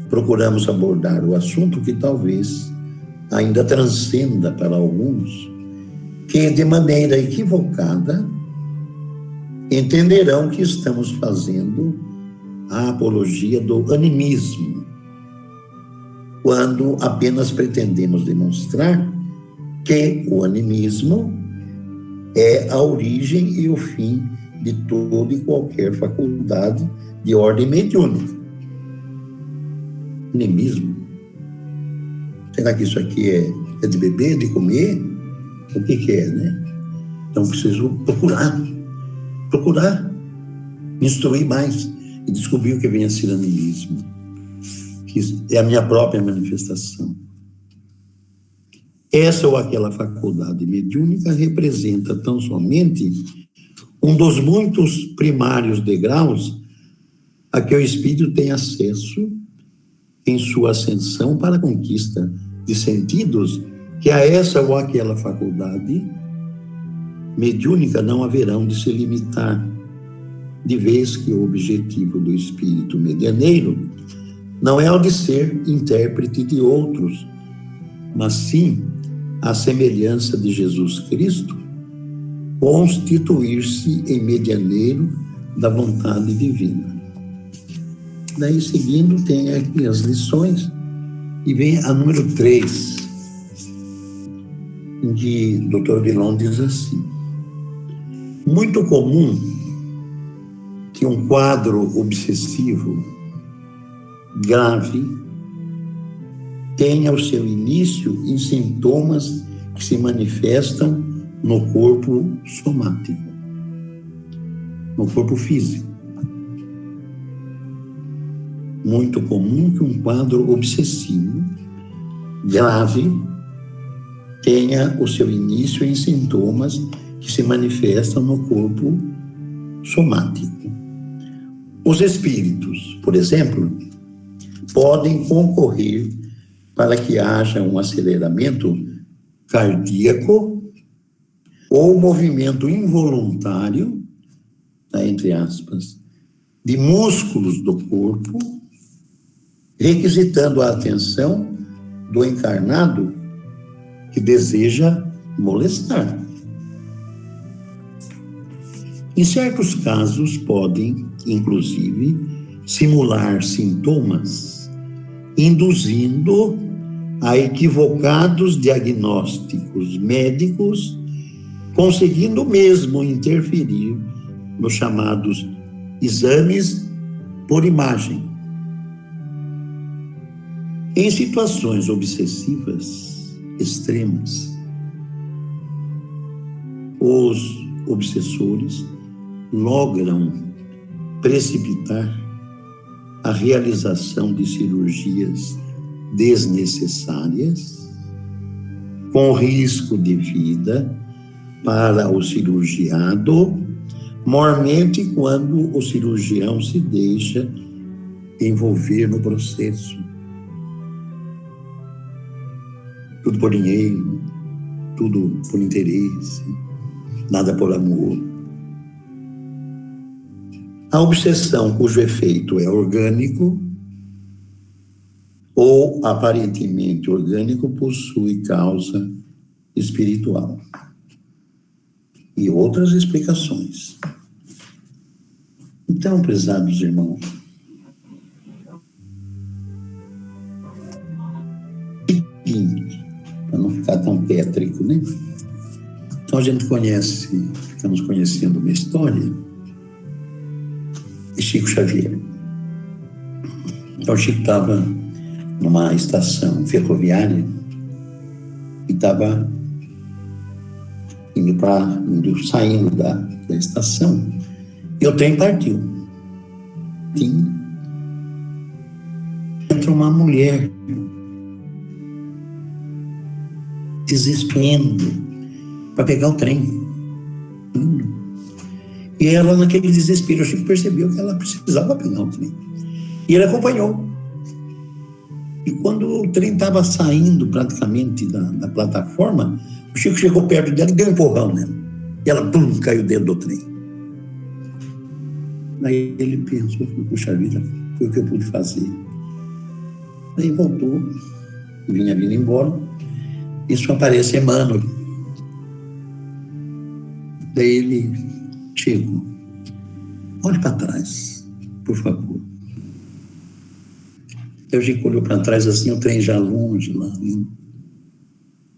procuramos abordar o assunto que talvez ainda transcenda para alguns, que de maneira equivocada entenderão que estamos fazendo a apologia do animismo, quando apenas pretendemos demonstrar que o animismo é a origem e o fim de toda e qualquer faculdade de ordem mediúnica. Animismo? Será que isso aqui é de beber, de comer? O que é, né? Então preciso procurar, instruir mais e descobrir o que vem a ser animismo, que é a minha própria manifestação. Essa ou aquela faculdade mediúnica representa tão somente um dos muitos primários degraus a que o espírito tem acesso em sua ascensão para a conquista de sentidos que a essa ou aquela faculdade mediúnica não haverão de se limitar, de vez que o objetivo do espírito medianeiro não é o de ser intérprete de outros, mas sim, à semelhança de Jesus Cristo, constituir-se em medianeiro da vontade divina. Daí, seguindo, tem aqui as lições, e vem a número 3, em que o Dr. Odilon diz assim: muito comum que um quadro obsessivo grave tenha o seu início em sintomas que se manifestam no corpo somático, no corpo físico. Muito comum que um quadro obsessivo grave tenha o seu início em sintomas que se manifestam no corpo somático. Os espíritos, por exemplo, podem concorrer para que haja um aceleramento cardíaco ou movimento involuntário, entre aspas, de músculos do corpo, requisitando a atenção do encarnado que deseja molestar. Em certos casos, podem, inclusive, simular sintomas, induzindo a equivocados diagnósticos médicos, conseguindo mesmo interferir nos chamados exames por imagem. Em situações obsessivas extremas, os obsessores logram precipitar a realização de cirurgias desnecessárias, com risco de vida para o cirurgiado, mormente quando o cirurgião se deixa envolver no processo. Tudo por dinheiro, tudo por interesse, nada por amor. A obsessão cujo efeito é orgânico ou aparentemente orgânico possui causa espiritual. E outras explicações. Então, prezados irmãos, para não ficar tão tétrico, né? Então a gente ficamos conhecendo uma história de Chico Xavier. Então o Chico estava numa estação ferroviária e estava saindo da estação, e o trem partiu. Entra uma mulher desesperando para pegar o trem. E ela, naquele desespero, o Chico percebeu que ela precisava pegar o trem. E ele acompanhou. E quando o trem estava saindo praticamente da plataforma, o Chico chegou perto dela e deu um empurrão nela. E ela, caiu dentro do trem. Aí ele pensou, puxa vida, foi o que eu pude fazer. Aí voltou, vinha vindo embora. Isso aparece Emmanuel. Daí ele, Chico, olhe para trás, por favor. Aí o Chico olhou para trás assim, o trem já longe, lá no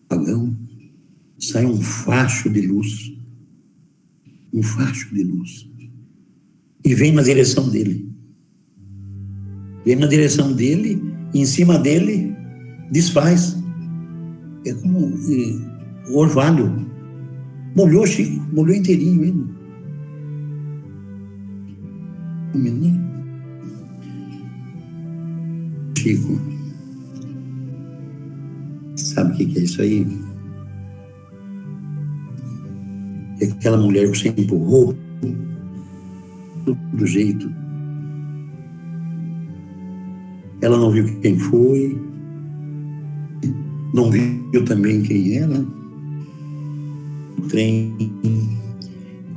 vagão, saiu um facho de luz. Um facho de luz. E vem na direção dele. Vem na direção dele, e em cima dele, desfaz. É como o orvalho. Molhou, Chico, molhou inteirinho ele. O menino. Chico, sabe o que é isso aí? É aquela mulher que você empurrou do jeito. Ela não viu quem foi, não viu também quem era. O trem,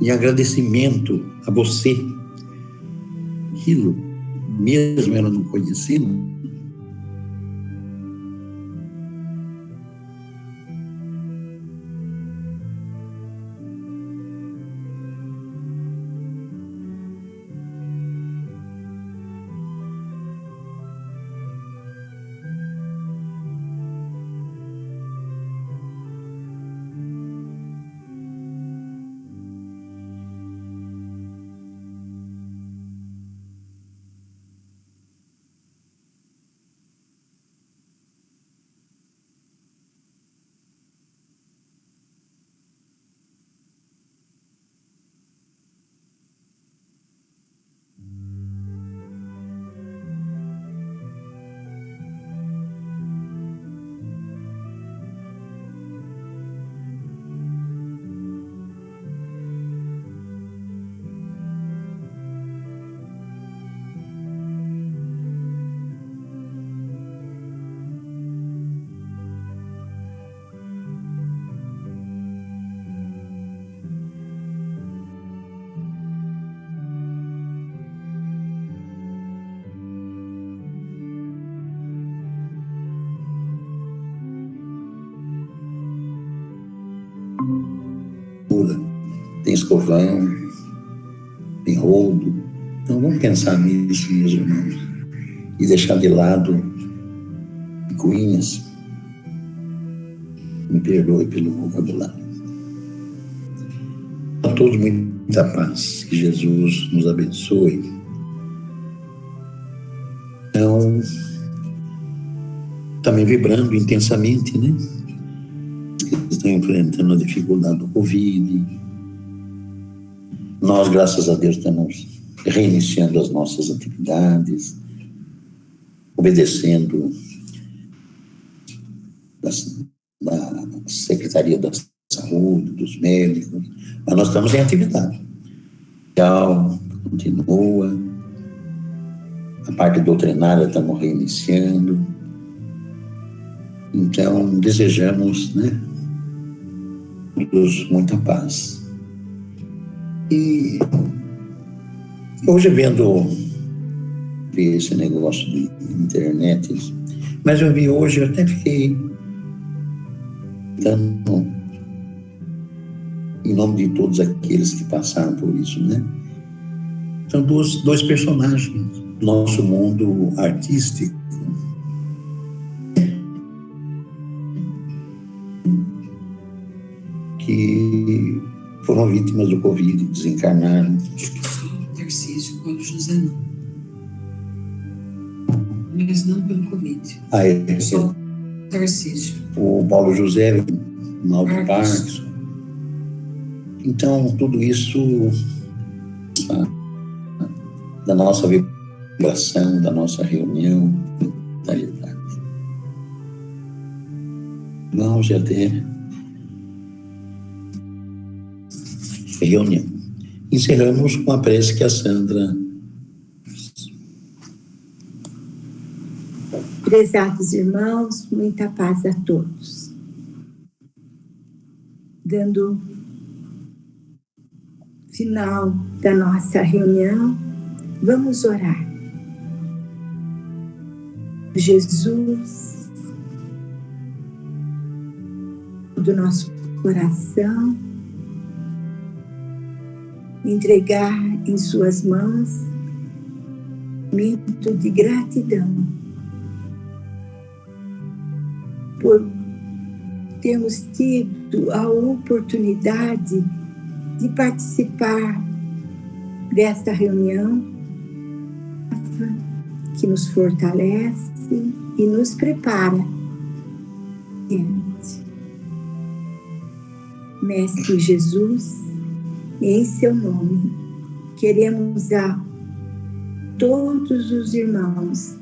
em agradecimento a você, aquilo, mesmo ela não conhecendo, tem escovão, tem rodo. Então vamos pensar nisso, meus irmãos, e deixar de lado picuinhas. Me perdoe pelo vocabulário. A todos muita paz, que Jesus nos abençoe. Então, também vibrando intensamente, né? Que estão enfrentando a dificuldade do Covid. Nós, graças a Deus, estamos reiniciando as nossas atividades, obedecendo da Secretaria da Saúde, dos médicos, mas nós estamos em atividade. Continua, a parte doutrinária estamos reiniciando. Então, desejamos, né, todos muita paz. E hoje, vendo esse negócio de internet, mas eu vi hoje, eu até fiquei dando em nome de todos aqueles que passaram por isso, né? São dois personagens do nosso mundo artístico que foram vítimas do Covid, desencarnaram. Tarcísio, Paulo José não. Mas não pelo Covid. Só Tarcísio. O Paulo José, mal de Parkinson. Então, tudo isso da nossa vibração, da nossa reunião, mentalidade. Vamos já ter reunião. Encerramos com a prece que a Sandra. Prezados irmãos, muita paz a todos. Dando final da nossa reunião, vamos orar. Jesus, do nosso coração, entregar em suas mãos um momento de gratidão por termos tido a oportunidade de participar desta reunião que nos fortalece e nos prepara. Mestre Jesus, em seu nome, queremos a todos os irmãos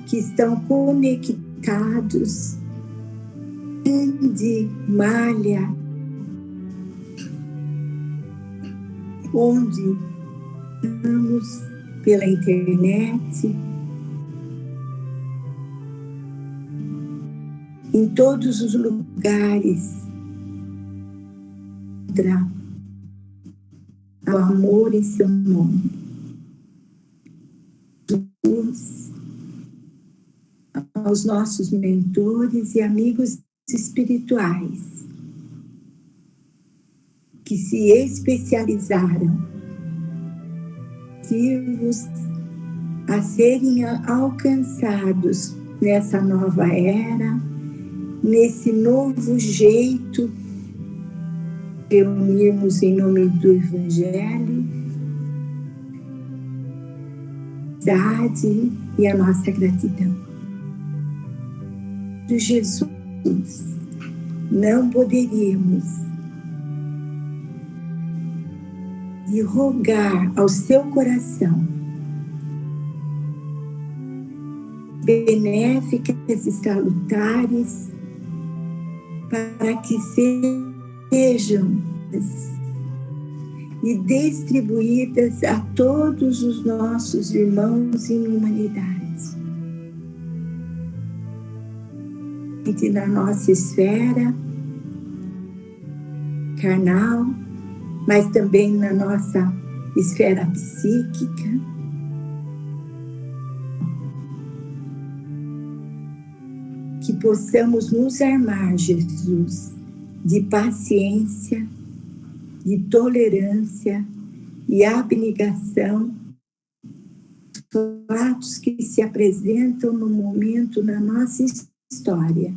que estão conectados de malha, onde estamos pela internet, em todos os lugares, o amor em seu nome. Jesus, aos nossos mentores e amigos espirituais que se especializaram a serem alcançados nessa nova era, nesse novo jeito de reunirmos em nome do Evangelho, e a nossa gratidão. Do Jesus, não poderíamos de rogar ao seu coração benéficas e salutares para que sejam e distribuídas a todos os nossos irmãos em humanidade. E na nossa esfera carnal, mas também na nossa esfera psíquica. Que possamos nos armar, Jesus, de paciência, de tolerância e abnegação, fatos que se apresentam no momento na nossa história.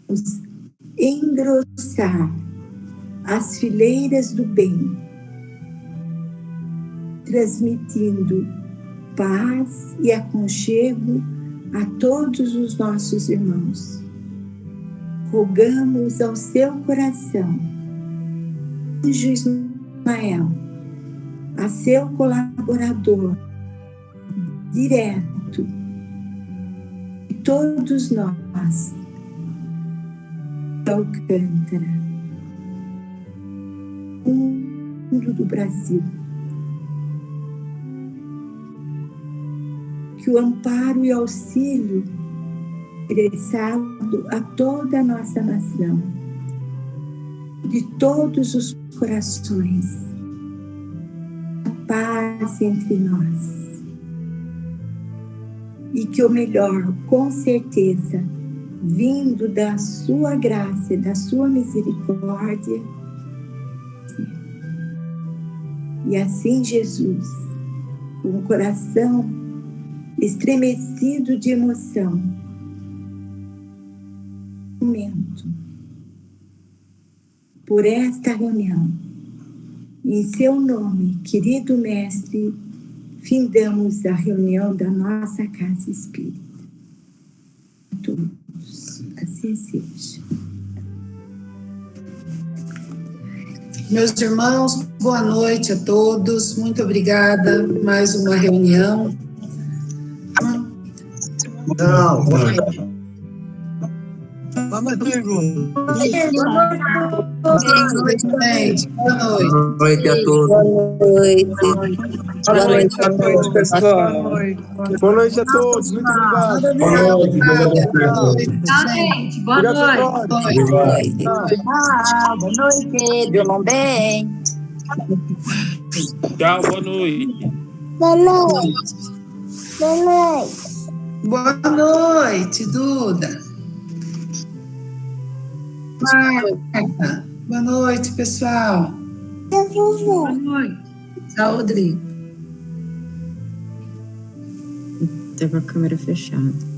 Vamos engrossar as fileiras do bem, transmitindo paz e aconchego a todos os nossos irmãos. Rogamos ao seu coração, Anjo Ismael, a seu colaborador direto, e todos nós, Alcântara, mundo do Brasil, que o amparo e auxílio direçado a toda a nossa nação, de todos os corações, a paz entre nós, e que o melhor, com certeza, vindo da sua graça e da sua misericórdia, e assim Jesus, com o coração estremecido de emoção, momento, por esta reunião, em seu nome, querido Mestre, findamos a reunião da nossa Casa Espírita. A todos, assim seja. Meus irmãos, boa noite a todos, muito obrigada, mais uma reunião. Não, vamos, Rodrigo. Boa noite, gente. Boa noite. Boa noite a todos. Boa noite a todos, pessoal. Boa noite a todos, muito obrigado. Boa noite. Tchau, gente. Boa noite. Boa noite, durmam bem. Tchau, boa noite. Boa noite. Boa noite. Boa noite, Duda. Marta. Boa noite, pessoal. Boa noite. Tchau, Rodrigo. Teve a câmera fechada.